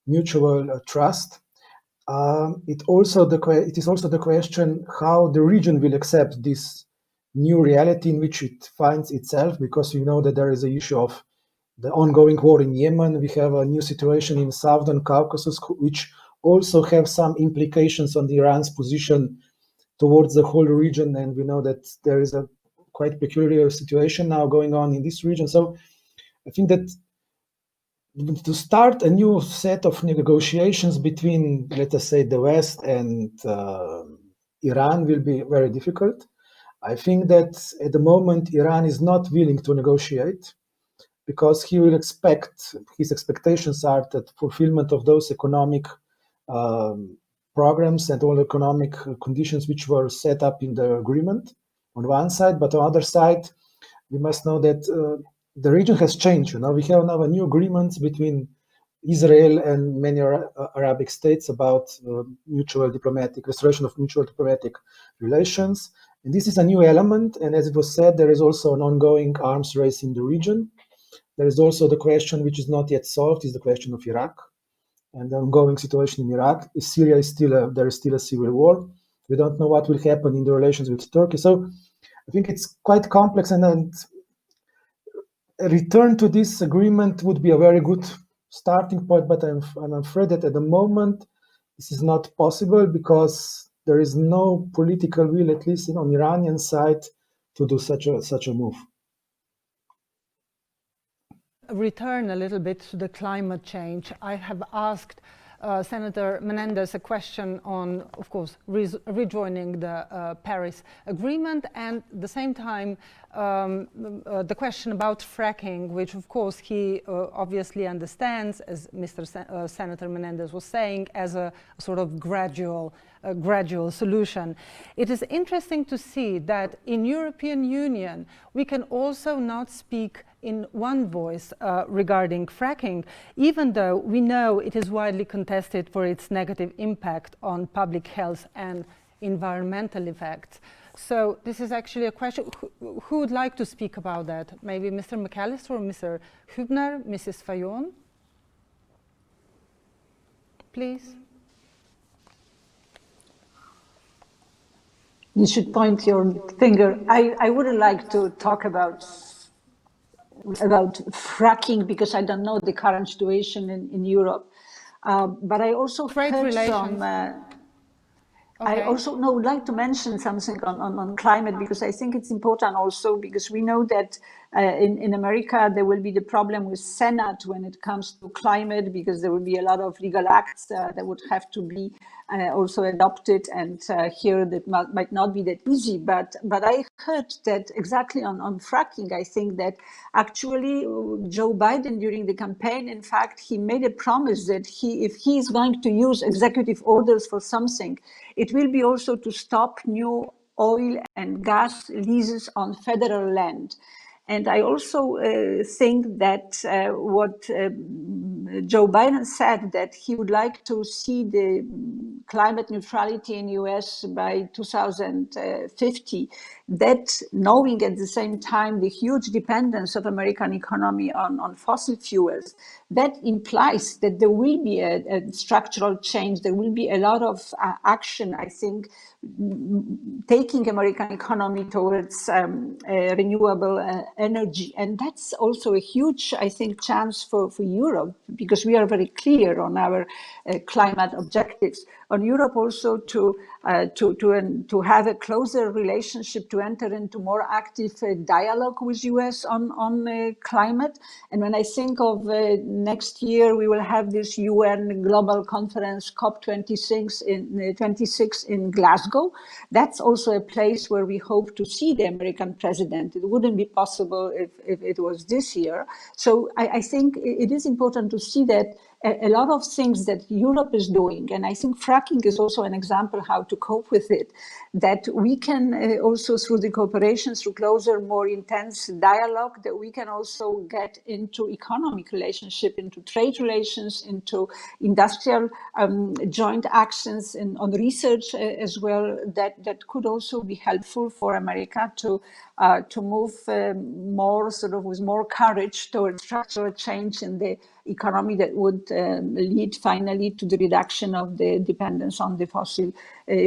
mutual trust. It is also the question how the region will accept this new reality in which it finds itself, because you know that there is an issue of the ongoing war in Yemen. We have a new situation in Southern Caucasus, which also have some implications on Iran's position towards the whole region. And we know that there is a quite peculiar situation now going on in this region. So I think that to start a new set of negotiations between, let us say, the West and Iran will be very difficult. I think that at the moment Iran is not willing to negotiate, because his expectations are that fulfillment of those economic programs and all economic conditions which were set up in the agreement on one side, but on the other side, we must know that the region has changed. You know, we have now a new agreement between Israel and many Arabic states about restoration of mutual diplomatic relations. And this is a new element. And as it was said, there is also an ongoing arms race in the region. There is also the question which is not yet solved, is the question of Iraq and the ongoing situation in Iraq. Syria is there is still a civil war. We don't know what will happen in the relations with Turkey. So I think it's quite complex, and a return to this agreement would be a very good starting point, but I'm afraid that at the moment this is not possible because there is no political will, at least on Iranian side, to do such a move. Return a little bit to the climate change. I have asked Senator Menendez a question on, of course, rejoining the Paris Agreement, and at the same time the question about fracking, which of course he obviously understands, as Mr. Senator Menendez was saying, as a sort of gradual solution. It is interesting to see that in European Union we can also not speak in one voice regarding fracking, even though we know it is widely contested for its negative impact on public health and environmental effects. So this is actually a question, who would like to speak about that? Maybe Mr. McAllister or Mr. Hübner, Mrs. Fajon? Please. You should point your finger. I wouldn't like to talk about fracking because I don't know the current situation in Europe. But I also Trade heard relations. I also would like to mention something on climate, because I think it's important also, because we know that in America there will be the problem with Senate when it comes to climate, because there will be a lot of legal acts that would have to be also adopted, and here that might not be that easy. But I heard that exactly on fracking, I think that actually Joe Biden during the campaign, in fact, he made a promise that if he is going to use executive orders for something, it will be also to stop new oil and gas leases on federal land. And I also think that what Joe Biden said, that he would like to see the climate neutrality in the US by 2050, that knowing at the same time the huge dependence of American economy on fossil fuels, that implies that there will be a structural change. There will be a lot of action, I think, taking American economy towards renewable energy. And that's also a huge, I think, chance for Europe, because we are very clear on our climate objectives. On Europe also to have a closer relationship, to enter into more active dialogue with US on climate. And when I think of next year, we will have this UN global conference COP26 in Glasgow. That's also a place where we hope to see the American president. It wouldn't be possible if it was this year. So I think it is important to see that a lot of things that Europe is doing, and I think fracking is also an example how to cope with it, that we can also through the cooperation, through closer, more intense dialogue, that we can also get into economic relationship, into trade relations, into industrial joint actions on research as well, that could also be helpful for America to move more sort of with more courage towards structural change in the economy that would lead finally to the reduction of the dependence on the fossil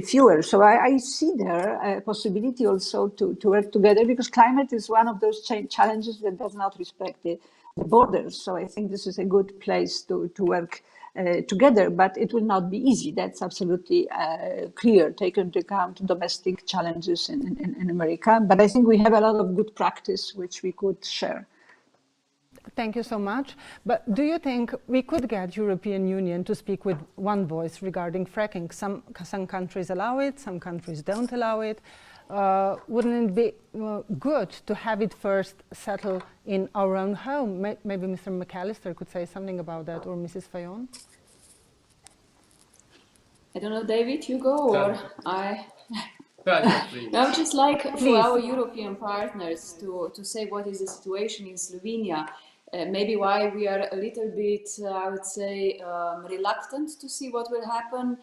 fuel. So I see there a possibility also to work together, because climate is one of those challenges that does not respect the borders. So I think this is a good place to work together, but it will not be easy. That's absolutely clear, taking into account domestic challenges in America. But I think we have a lot of good practice which we could share. Thank you so much. But do you think we could get European Union to speak with one voice regarding fracking? Some countries allow it, some countries don't allow it. Wouldn't it be good to have it first settle in our own home? Maybe Mr. McAllister could say something about that, or Mrs. Fajon? I don't know, David, you go, or I... Please. I would just like for our European partners to say what is the situation in Slovenia. Maybe why we are a little bit, I would say, reluctant to see what will happen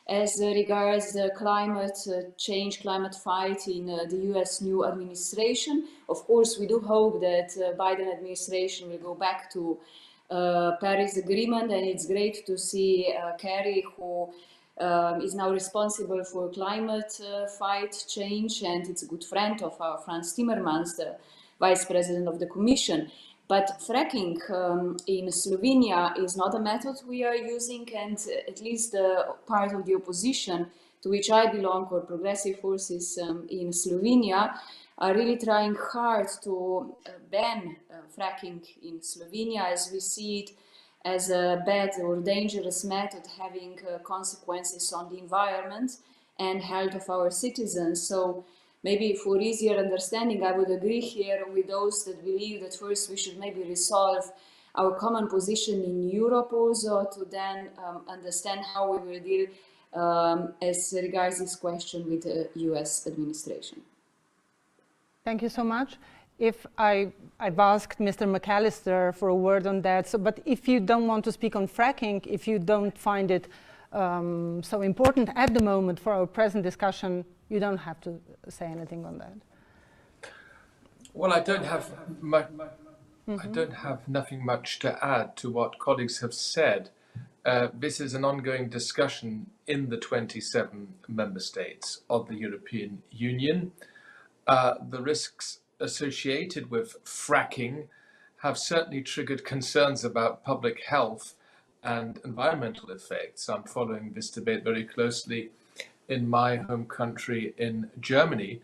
as regards the climate change, climate fight in the US new administration. Of course, we do hope that Biden administration will go back to Paris Agreement, and it's great to see Kerry, who is now responsible for climate fight change, and it's a good friend of our Franz Timmermans, the Vice President of the Commission. But fracking in Slovenia is not a method we are using, and at least the part of the opposition to which I belong, or progressive forces in Slovenia, are really trying hard to ban fracking in Slovenia, as we see it as a bad or dangerous method having consequences on the environment and health of our citizens. So maybe for easier understanding, I would agree here with those that believe that first we should maybe resolve our common position in Europe also, to then understand how we will deal as regards this question with the US administration. Thank you so much. If I've asked Mr. McAllister for a word on that, but if you don't want to speak on fracking, if you don't find it so important at the moment for our present discussion, you don't have to say anything on that. Well, I don't have nothing much to add to what colleagues have said. This is an ongoing discussion in the 27 member states of the European Union. The risks associated with fracking have certainly triggered concerns about public health and environmental effects. I'm following this debate very closely in my home country, in Germany.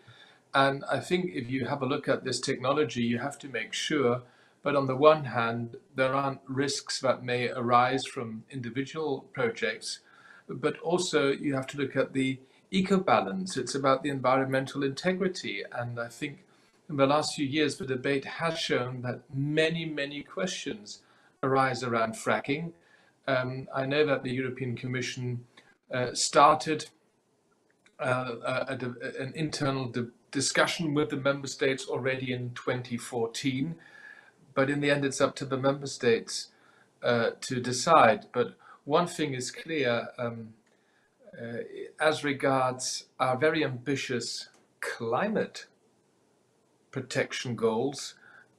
And I think if you have a look at this technology, you have to make sure, but on the one hand, there aren't risks that may arise from individual projects, but also you have to look at the eco-balance. It's about the environmental integrity. And I think in the last few years, the debate has shown that many questions arise around fracking. I know that the European Commission started an internal discussion with the member states already in 2014, but in the end it's up to the member states to decide. But one thing is clear, as regards our very ambitious climate protection goals,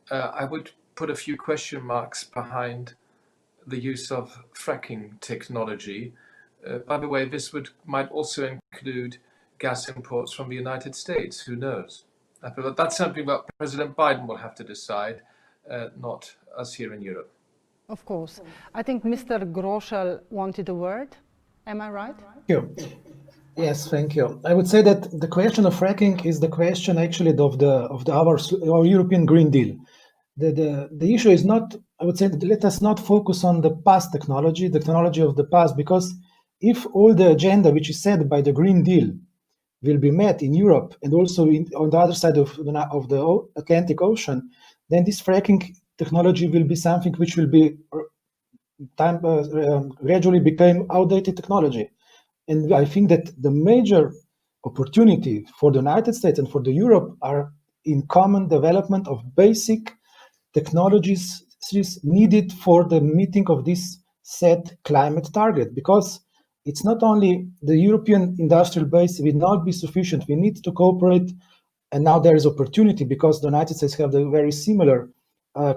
I would put a few question marks behind the use of fracking technology. By the way, this might also include gas imports from the United States, who knows? But that's something that President Biden will have to decide, not us here in Europe. Of course. I think Mr. Grošelj wanted a word. Am I right? Thank you. Yes, thank you. I would say that the question of fracking is the question actually of our European Green Deal. The issue is not, I would say, let us not focus on the past technology, the technology of the past, because if all the agenda which is set by the Green Deal will be met in Europe and also on the other side of the Atlantic Ocean, then this fracking technology will be something which will be gradually become outdated technology. And I think that the major opportunity for the United States and for the Europe are in common development of basic technologies needed for the meeting of this set climate target, because it's not only the European industrial base will not be sufficient. We need to cooperate, and now there is opportunity because the United States have the very similar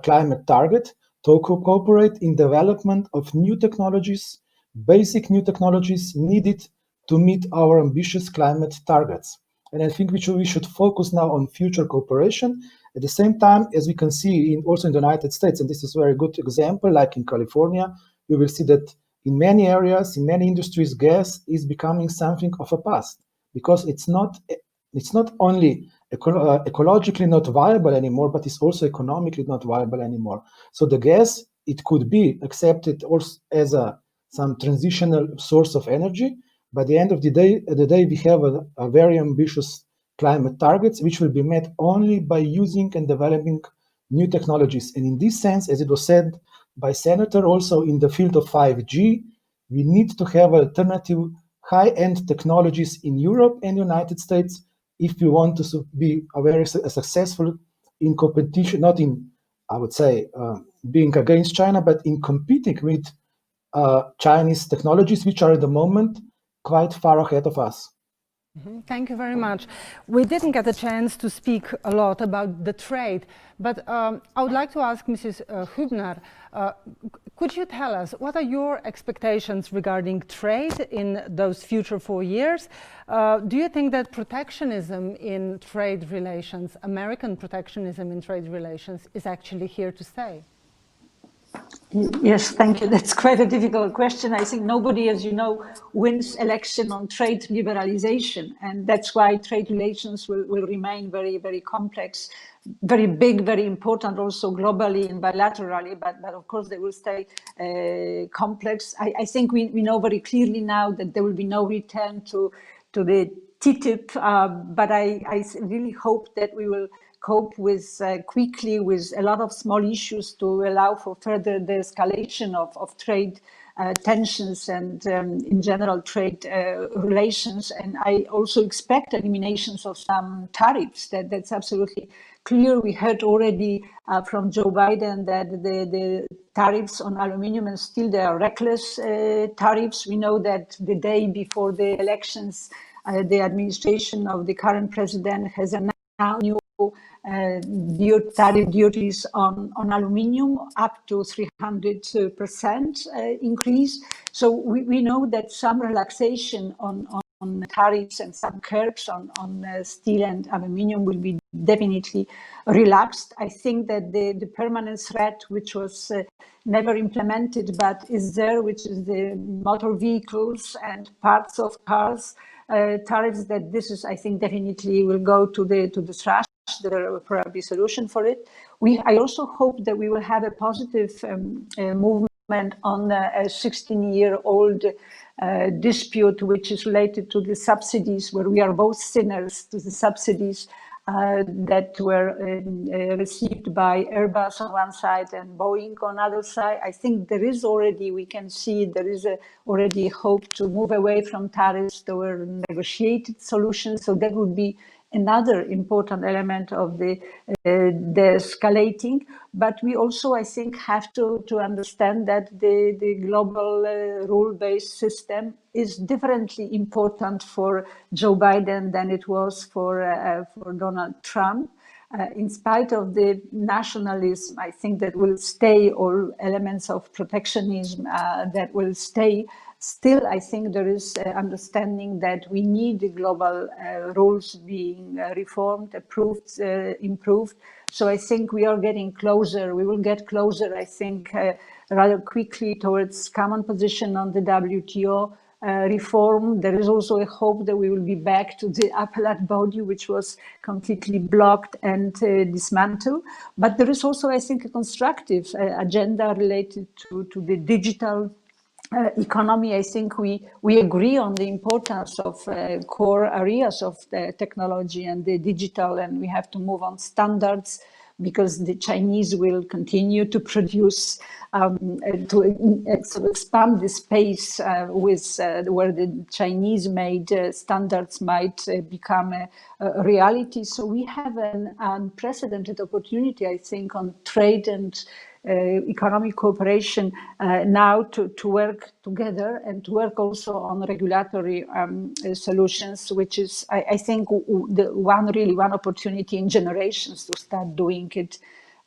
climate target to cooperate in development of new technologies, basic new technologies needed to meet our ambitious climate targets. And I think we should focus now on future cooperation. At the same time, as we can see also in the United States, and this is a very good example, like in California, you will see that in many areas, in many industries, gas is becoming something of a past, because it's not only ecologically not viable anymore, but it's also economically not viable anymore. So the gas, it could be accepted also as some transitional source of energy. By the end of the day, we have a very ambitious climate targets, which will be met only by using and developing new technologies. And in this sense, as it was said by Senator, also in the field of 5G, we need to have alternative high-end technologies in Europe and United States if we want to be very successful in competition, not in, I would say, being against China, but in competing with Chinese technologies, which are at the moment quite far ahead of us. Thank you very much. We didn't get a chance to speak a lot about the trade, but I would like to ask Mrs. Hübner, could you tell us what are your expectations regarding trade in those future 4 years? Do you think that protectionism in trade relations, American protectionism in trade relations, is actually here to stay? Yes, thank you. That's quite a difficult question. I think nobody, as you know, wins election on trade liberalization. And that's why trade relations will remain very, very complex, very big, very important also globally and bilaterally. But of course, they will stay complex. I think we know very clearly now that there will be no return to the TTIP. But I really hope that we will cope with quickly with a lot of small issues to allow for further de-escalation of trade tensions and in general trade relations. And I also expect eliminations of some tariffs. That's absolutely clear. We heard already from Joe Biden that the tariffs on aluminium and steel, they are reckless tariffs. We know that the day before the elections, the administration of the current president has announced new tariff duties on aluminium up to 300% increase. So we know that some relaxation on tariffs and some curbs on steel and aluminium will be definitely relaxed. I think that the permanent threat, which was never implemented but is there, which is the motor vehicles and parts of cars, tariffs, that this is, I think, definitely will go to the trash. There will probably be a solution for it. I also hope that we will have a positive movement on a 16-year-old dispute, which is related to the subsidies, where we are both sinners to the subsidies that were received by Airbus on one side and Boeing on the other side. I think there is already, we can see there is already hope to move away from tariffs toward negotiated solutions. So that would be another important element of the de-escalating. But we also, I think, have to understand that the global rule-based system is differently important for Joe Biden than it was for Donald Trump. In spite of the nationalism, I think that will stay, all elements of protectionism that will stay. Still, I think there is understanding that we need the global rules being reformed, approved, improved. So I think we are getting closer. We will get closer, I think, rather quickly towards common position on the WTO reform. There is also a hope that we will be back to the appellate body, which was completely blocked and dismantled. But there is also, I think, a constructive agenda related to the digital economy. I think we agree on the importance of core areas of the technology and the digital, and we have to move on standards, because the Chinese will continue to produce, to expand the space with where the Chinese-made standards might become a reality. So we have an unprecedented opportunity, I think, on trade and economic cooperation now to work together and to work also on regulatory solutions, which is, I think, the one opportunity in generations to start doing it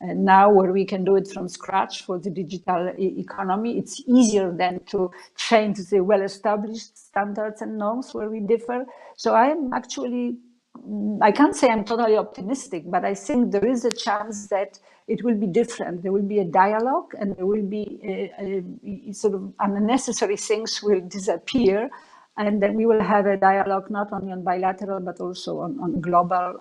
now, where we can do it from scratch for the digital economy. It's easier than to change the well-established standards and norms where we differ. So I am actually, I can't say I'm totally optimistic, but I think there is a chance that it will be different. There will be a dialogue, and there will be sort of unnecessary things will disappear. And then we will have a dialogue not only on bilateral, but also on global,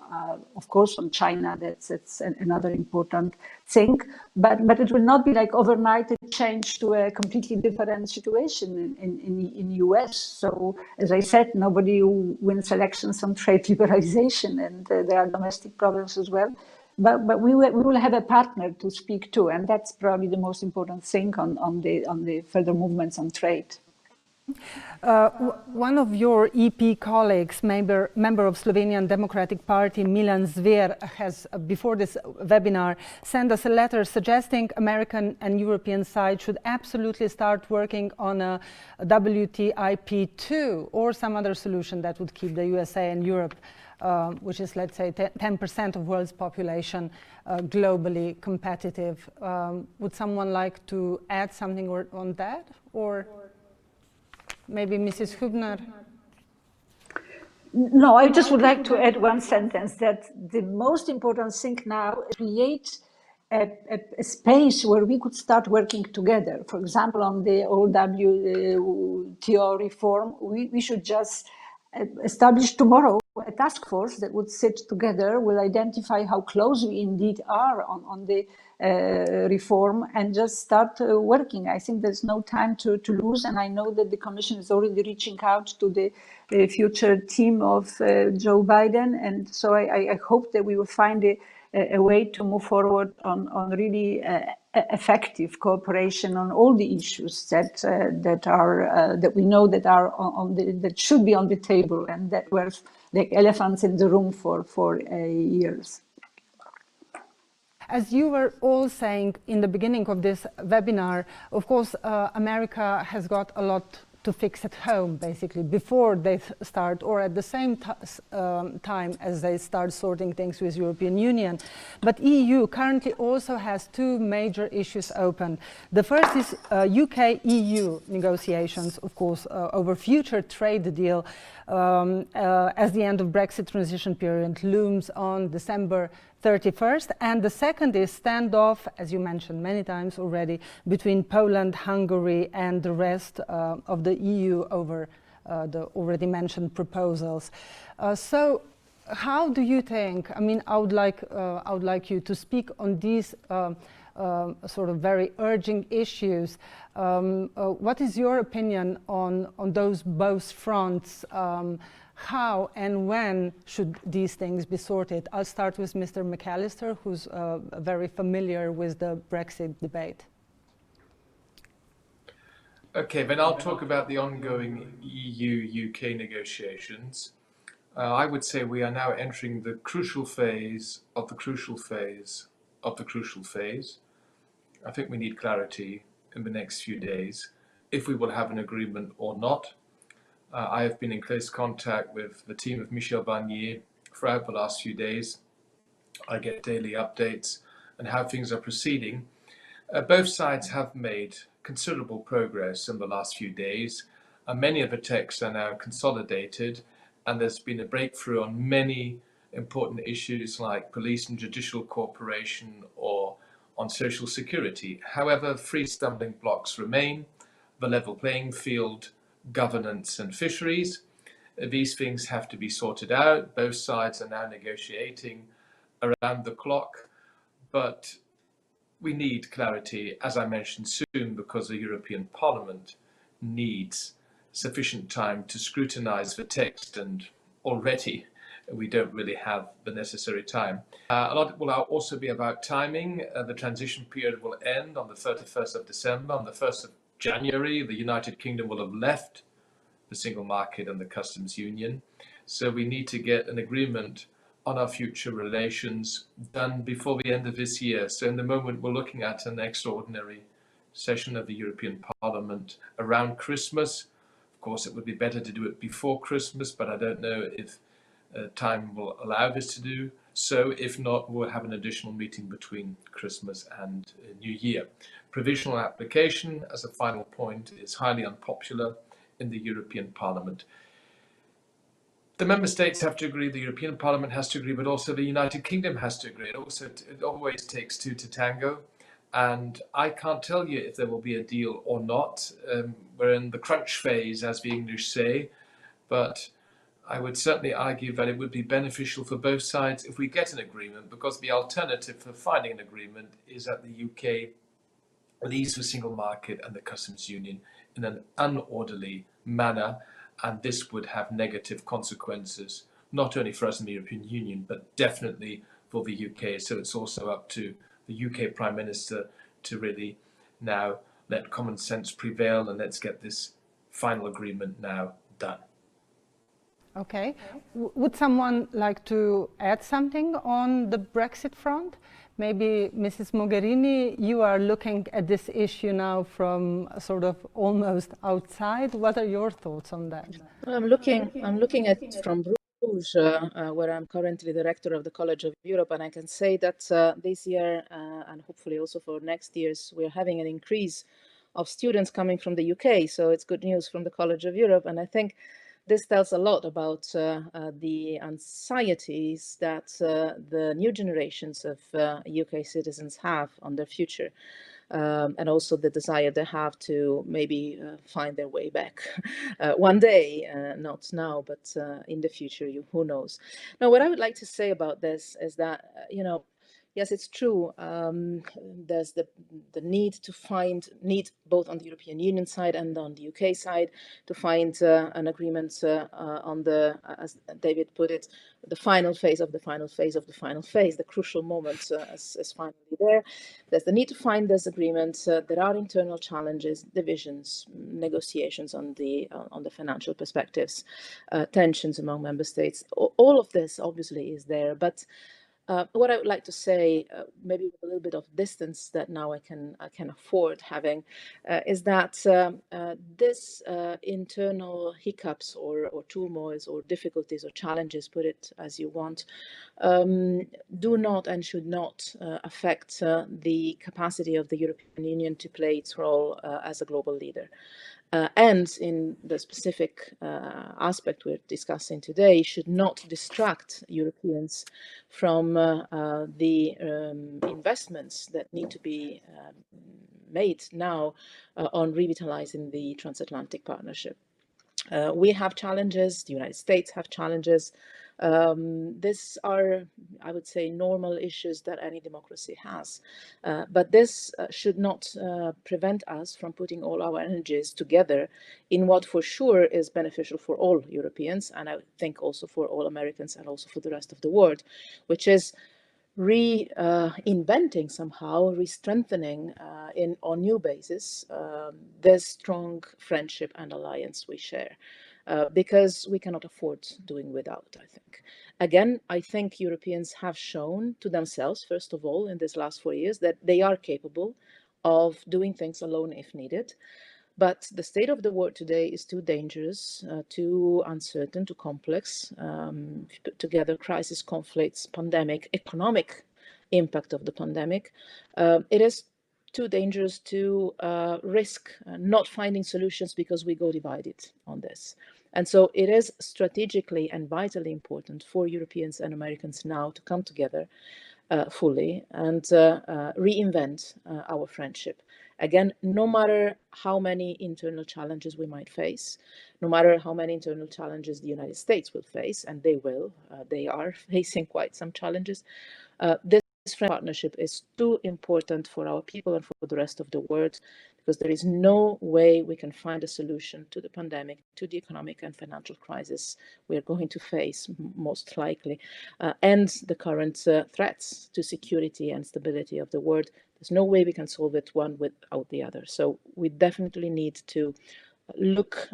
of course, on China. That's another important thing. But it will not be like overnight a change to a completely different situation in US. So, as I said, nobody wins elections on trade liberalization, and there are domestic problems as well. But we will have a partner to speak to, and that's probably the most important thing on the further movements on trade. One of your EP colleagues, member of Slovenian Democratic Party, Milan Zver, has, before this webinar, sent us a letter suggesting American and European side should absolutely start working on a WTIP2 or some other solution that would keep the USA and Europe, which is, let's say, 10% of world's population, globally competitive. Would someone like to add something on that? Or maybe Mrs. Hübner? No, I just would like to add one sentence that the most important thing now is create a space where we could start working together. For example, on the old WTO reform, we should just establish tomorrow a task force that would sit together, will identify how close we indeed are on the reform and just start working. I think there's no time to lose, and I know that the Commission is already reaching out to the future team of Joe Biden, and so I hope that we will find a way to move forward on really effective cooperation on all the issues that we know that are that should be on the table and that were like elephants in the room for years. As you were all saying in the beginning of this webinar, of course, America has got a lot to fix at home, basically, before they start, or at the same time as they start sorting things with European Union. But EU currently also has two major issues open. The first is UK-EU negotiations, of course, over future trade deal as the end of Brexit transition period looms on December 31st. And the second is standoff, as you mentioned many times already, between Poland, Hungary, and the rest of the EU over the already mentioned proposals. So how do you think, I mean, I would like you to speak on these sort of very urgent issues. What is your opinion on those both fronts? How and when should these things be sorted? I'll start with Mr. McAllister, who's very familiar with the Brexit debate. Okay, then I'll talk about the ongoing EU-UK negotiations. I would say we are now entering the crucial phase of the crucial phase of the crucial phase. I think we need clarity in the next few days if we will have an agreement or not. I have been in close contact with the team of Michel Barnier throughout the last few days. I get daily updates on how things are proceeding. Both sides have made considerable progress in the last few days. Many of the texts are now consolidated, and there's been a breakthrough on many important issues like police and judicial cooperation or on social security. However, 3 stumbling blocks remain: the level playing field, governance, and fisheries. These things have to be sorted out. Both sides are now negotiating around the clock, but we need clarity, as I mentioned, soon, because the European Parliament needs sufficient time to scrutinize the text, and already we don't really have the necessary time. A lot will also be about timing. The transition period will end on the 31st of December. On the 1st of January, the United Kingdom will have left the single market and the customs union. So we need to get an agreement on our future relations done before the end of this year. So in the moment, we're looking at an extraordinary session of the European Parliament around Christmas. Of course, it would be better to do it before Christmas, but I don't know if time will allow this to do so. If not, we'll have an additional meeting between Christmas and New Year. Provisional application, as a final point, is highly unpopular in the European Parliament. The member states have to agree, the European Parliament has to agree, but also the United Kingdom has to agree. It always takes 2 to tango, and I can't tell you if there will be a deal or not. We're in the crunch phase, as the English say, but I would certainly argue that it would be beneficial for both sides if we get an agreement, because the alternative for finding an agreement is that the UK leaves the single market and the customs union in an unorderly manner, and this would have negative consequences, not only for us in the European Union, but definitely for the UK. So it's also up to the UK Prime Minister to really now let common sense prevail, and let's get this final agreement now done. Okay. Would someone like to add something on the Brexit front? Maybe Mrs. Mogherini, you are looking at this issue now from sort of almost outside. What are your thoughts on that? I'm looking at it from Bruges, where I'm currently director of the College of Europe, and I can say that this year and hopefully also for next years, we're having an increase of students coming from the UK. So it's good news from the College of Europe, and I think this tells a lot about the anxieties that the new generations of UK citizens have on their future. And also the desire they have to maybe find their way back one day, not now, but in the future, who knows. Now, what I would like to say about this is that, yes, it's true. There's the need both on the European Union side and on the UK side to find an agreement on the, as David put it, the final phase of the final phase of the final phase. The crucial moment is finally there. There's the need to find this agreement. There are internal challenges, divisions, negotiations on the financial perspectives, tensions among member states. All of this obviously is there, but what I would like to say, maybe with a little bit of distance that now I can afford having, is that this internal hiccups or turmoils or difficulties or challenges, put it as you want, do not and should not affect the capacity of the European Union to play its role as a global leader. And in the specific aspect we're discussing today, should not distract Europeans from the investments that need to be made now on revitalizing the transatlantic partnership. We have challenges, the United States have challenges. These are, I would say, normal issues that any democracy has. But this should not prevent us from putting all our energies together in what for sure is beneficial for all Europeans, and I think also for all Americans and also for the rest of the world, which is reinventing somehow, re-strengthening on new basis this strong friendship and alliance we share. Because we cannot afford doing without, I think. Again, I think Europeans have shown to themselves, first of all, in these last 4 years, that they are capable of doing things alone if needed. But the state of the world today is too dangerous, too uncertain, too complex. Put together crisis, conflicts, pandemic, economic impact of the pandemic. It is too dangerous to risk not finding solutions because we go divided on this. And so it is strategically and vitally important for Europeans and Americans now to come together fully and reinvent our friendship. Again, no matter how many internal challenges we might face, no matter how many internal challenges the United States will face, and they are facing quite some challenges, this partnership is too important for our people and for the rest of the world, because there is no way we can find a solution to the pandemic, to the economic and financial crisis we are going to face, most likely, and the current threats to security and stability of the world. There's no way we can solve it one without the other. So we definitely need to look,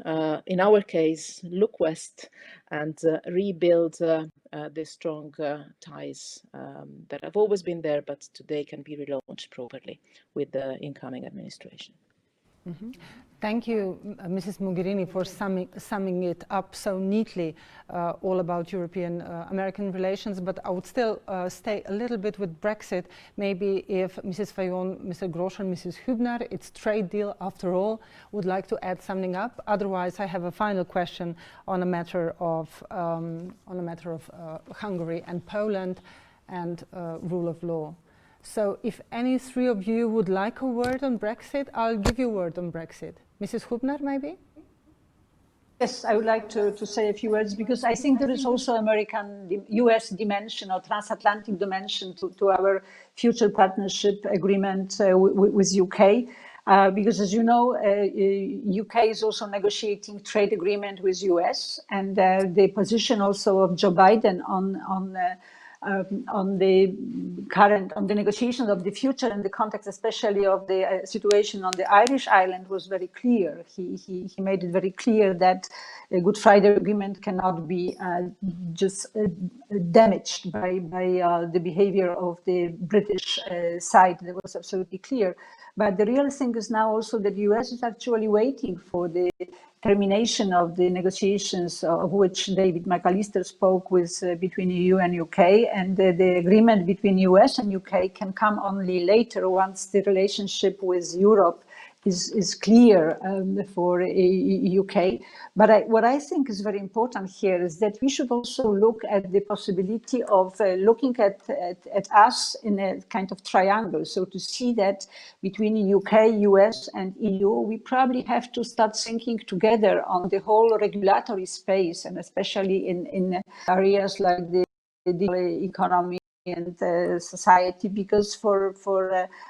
in our case, look west and rebuild the strong ties that have always been there, but today can be relaunched properly with the incoming administration. Mm-hmm. Thank you, Mrs. Mogherini, for summing it up so neatly, all about European-American relations. But I would still stay a little bit with Brexit. Maybe if Mrs. Fajon, Mr. Grošelj, Mrs. Hübner, it's trade deal after all, would like to add something up. Otherwise, I have a final question on a matter of Hungary and Poland and rule of law. So if any three of you would like a word on Brexit, I'll give you a word on Brexit. Mrs. Hübner, maybe? Yes, I would like to say a few words, because I think there is also US dimension or transatlantic dimension to our future partnership agreement with UK. Because as you know, UK is also negotiating trade agreement with US, and the position also of Joe Biden on on the negotiations of the future in the context, especially of the situation on the Irish island, was very clear. He made it very clear that a Good Friday Agreement cannot be just damaged by the behavior of the British side. That was absolutely clear. But the real thing is now also that the US is actually waiting for the termination of the negotiations of which David McAllister spoke with between EU and UK, and the agreement between US and UK can come only later once the relationship with Europe is clear for UK. But what I think is very important here is that we should also look at the possibility of looking at us in a kind of triangle. So to see that between UK, US and EU, we probably have to start thinking together on the whole regulatory space, and especially in areas like the economy and society, because for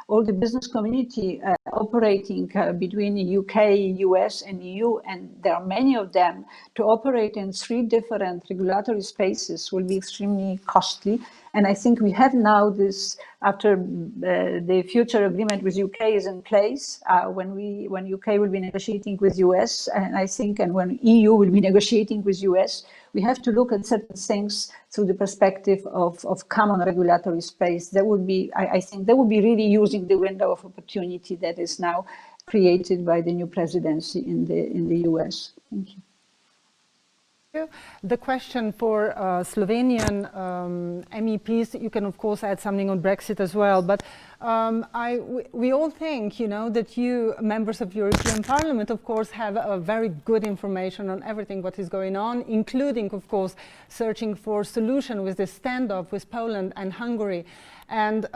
all the business community operating between UK, US and EU, and there are many of them, to operate in 3 different regulatory spaces will be extremely costly. And I think we have now this, after the future agreement with UK is in place, when UK will be negotiating with US, and I think, and when EU will be negotiating with US, we have to look at certain things through the perspective of common regulatory space. That would be, I think, that would be really using the window of opportunity that is now created by the new presidency in the US. Thank you. The question for Slovenian MEPs, you can of course add something on Brexit as well, but we all think, you know, that you, members of European Parliament, of course, have a very good information on everything what is going on, including, of course, searching for solution with the standoff with Poland and Hungary. And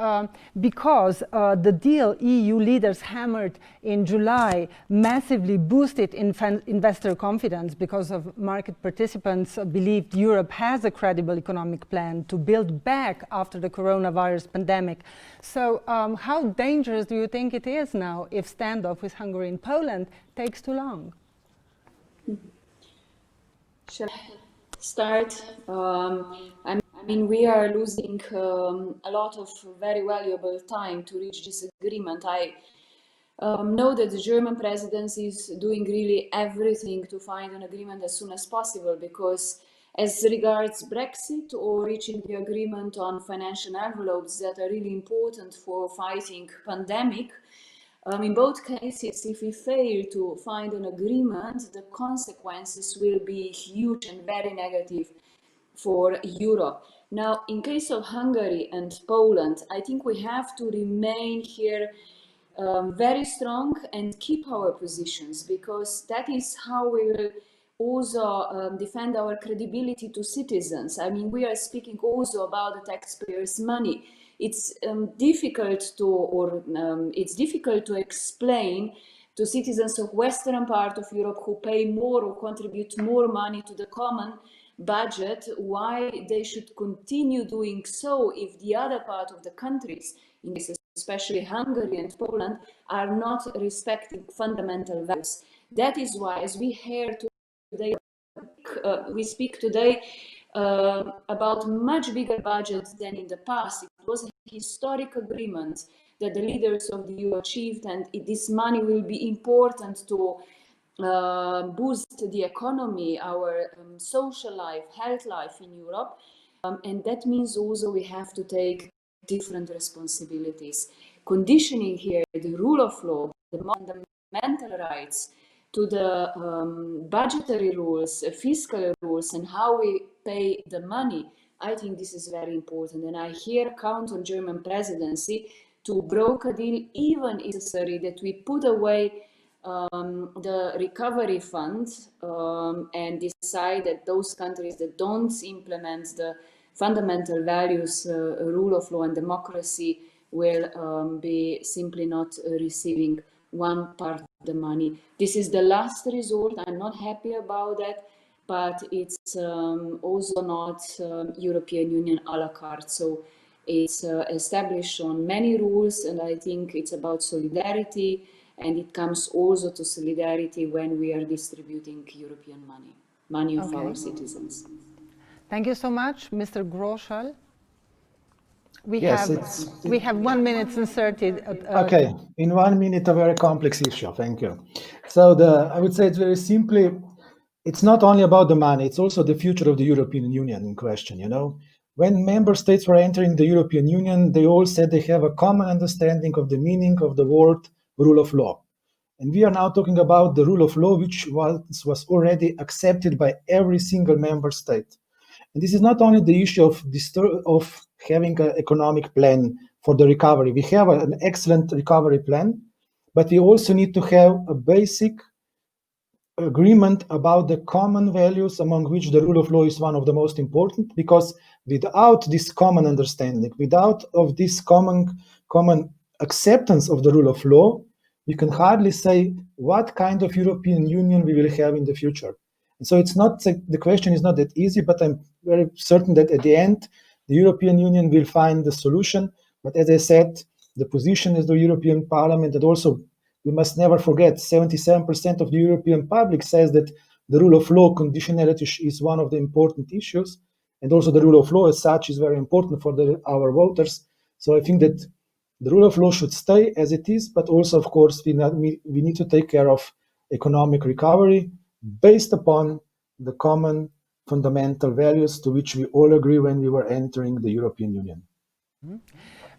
because the deal EU leaders hammered in July massively boosted investor confidence, because of market participants believed Europe has a credible economic plan to build back after the coronavirus pandemic. So how dangerous do you think it is now if standoff with Hungary and Poland takes too long? Shall I start? I mean, we are losing a lot of very valuable time to reach this agreement. I know that the German presidency is doing really everything to find an agreement as soon as possible, because as regards Brexit or reaching the agreement on financial envelopes that are really important for fighting pandemic, in both cases, if we fail to find an agreement, the consequences will be huge and very negative for Europe. Now, in case of Hungary and Poland, I think we have to remain here very strong and keep our positions, because that is how we will also defend our credibility to citizens. I mean, we are speaking also about the taxpayers' money. It's difficult to explain to citizens of Western part of Europe who pay more or contribute more money to the common budget why they should continue doing so if the other part of the countries, in this especially Hungary and Poland, are not respecting fundamental values. That is why, as we hear today, we speak today about much bigger budgets than in the past. It was a historic agreement that the leaders of the EU achieved, and this money will be important to boost the economy, our social life, health life in Europe. And that means also we have to take different responsibilities. Conditioning here the rule of law, the fundamental rights, to the budgetary rules, fiscal rules, and how we pay the money, I think this is very important. And I here count on German presidency to broker a deal, even if necessary, that we put away the recovery fund and decide that those countries that don't implement the fundamental values, rule of law and democracy, will be simply not receiving one part of the money. This is the last resort. I'm not happy about that, but it's also not European Union a la carte. So it's established on many rules, and I think it's about solidarity, and it comes also to solidarity when we are distributing European money of our citizens. Thank you so much, Mr. Grošelj. We Yes, have 1 minute inserted. Okay, in 1 minute, a very complex issue. Thank you. So I would say it's very simply, it's not only about the money, it's also the future of the European Union in question, you know. When member states were entering the European Union, they all said they have a common understanding of the meaning of the word rule of law. And we are now talking about the rule of law, which was already accepted by every single member state. And this is not only the issue of having an economic plan for the recovery. We have an excellent recovery plan, but we also need to have a basic agreement about the common values among which the rule of law is one of the most important, because without this common understanding, without of this common acceptance of the rule of law, we can hardly say what kind of European Union we will have in the future. And so it's not, the question is not that easy, but I'm very certain that at the end, the European Union will find the solution. But as I said, the position is the European Parliament, and also we must never forget 77% of the European public says that the rule of law conditionality is one of the important issues. And also the rule of law as such is very important for our voters. So I think that the rule of law should stay as it is, but also, of course, we need to take care of economic recovery based upon the common fundamental values to which we all agree when we were entering the European Union.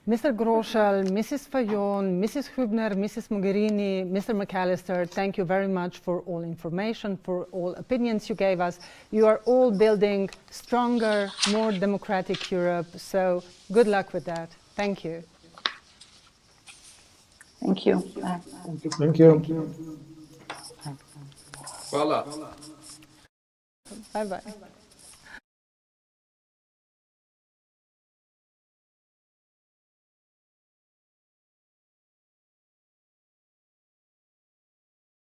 Mr. Grošelj, Mrs. Fajon, Mrs. Hübner, Mrs. Mogherini, Mr. McAllister, thank you very much for all information, for all opinions you gave us. You are all building stronger, more democratic Europe, so good luck with that. Thank you. Thank you. Thank you. Voila. Bye-bye.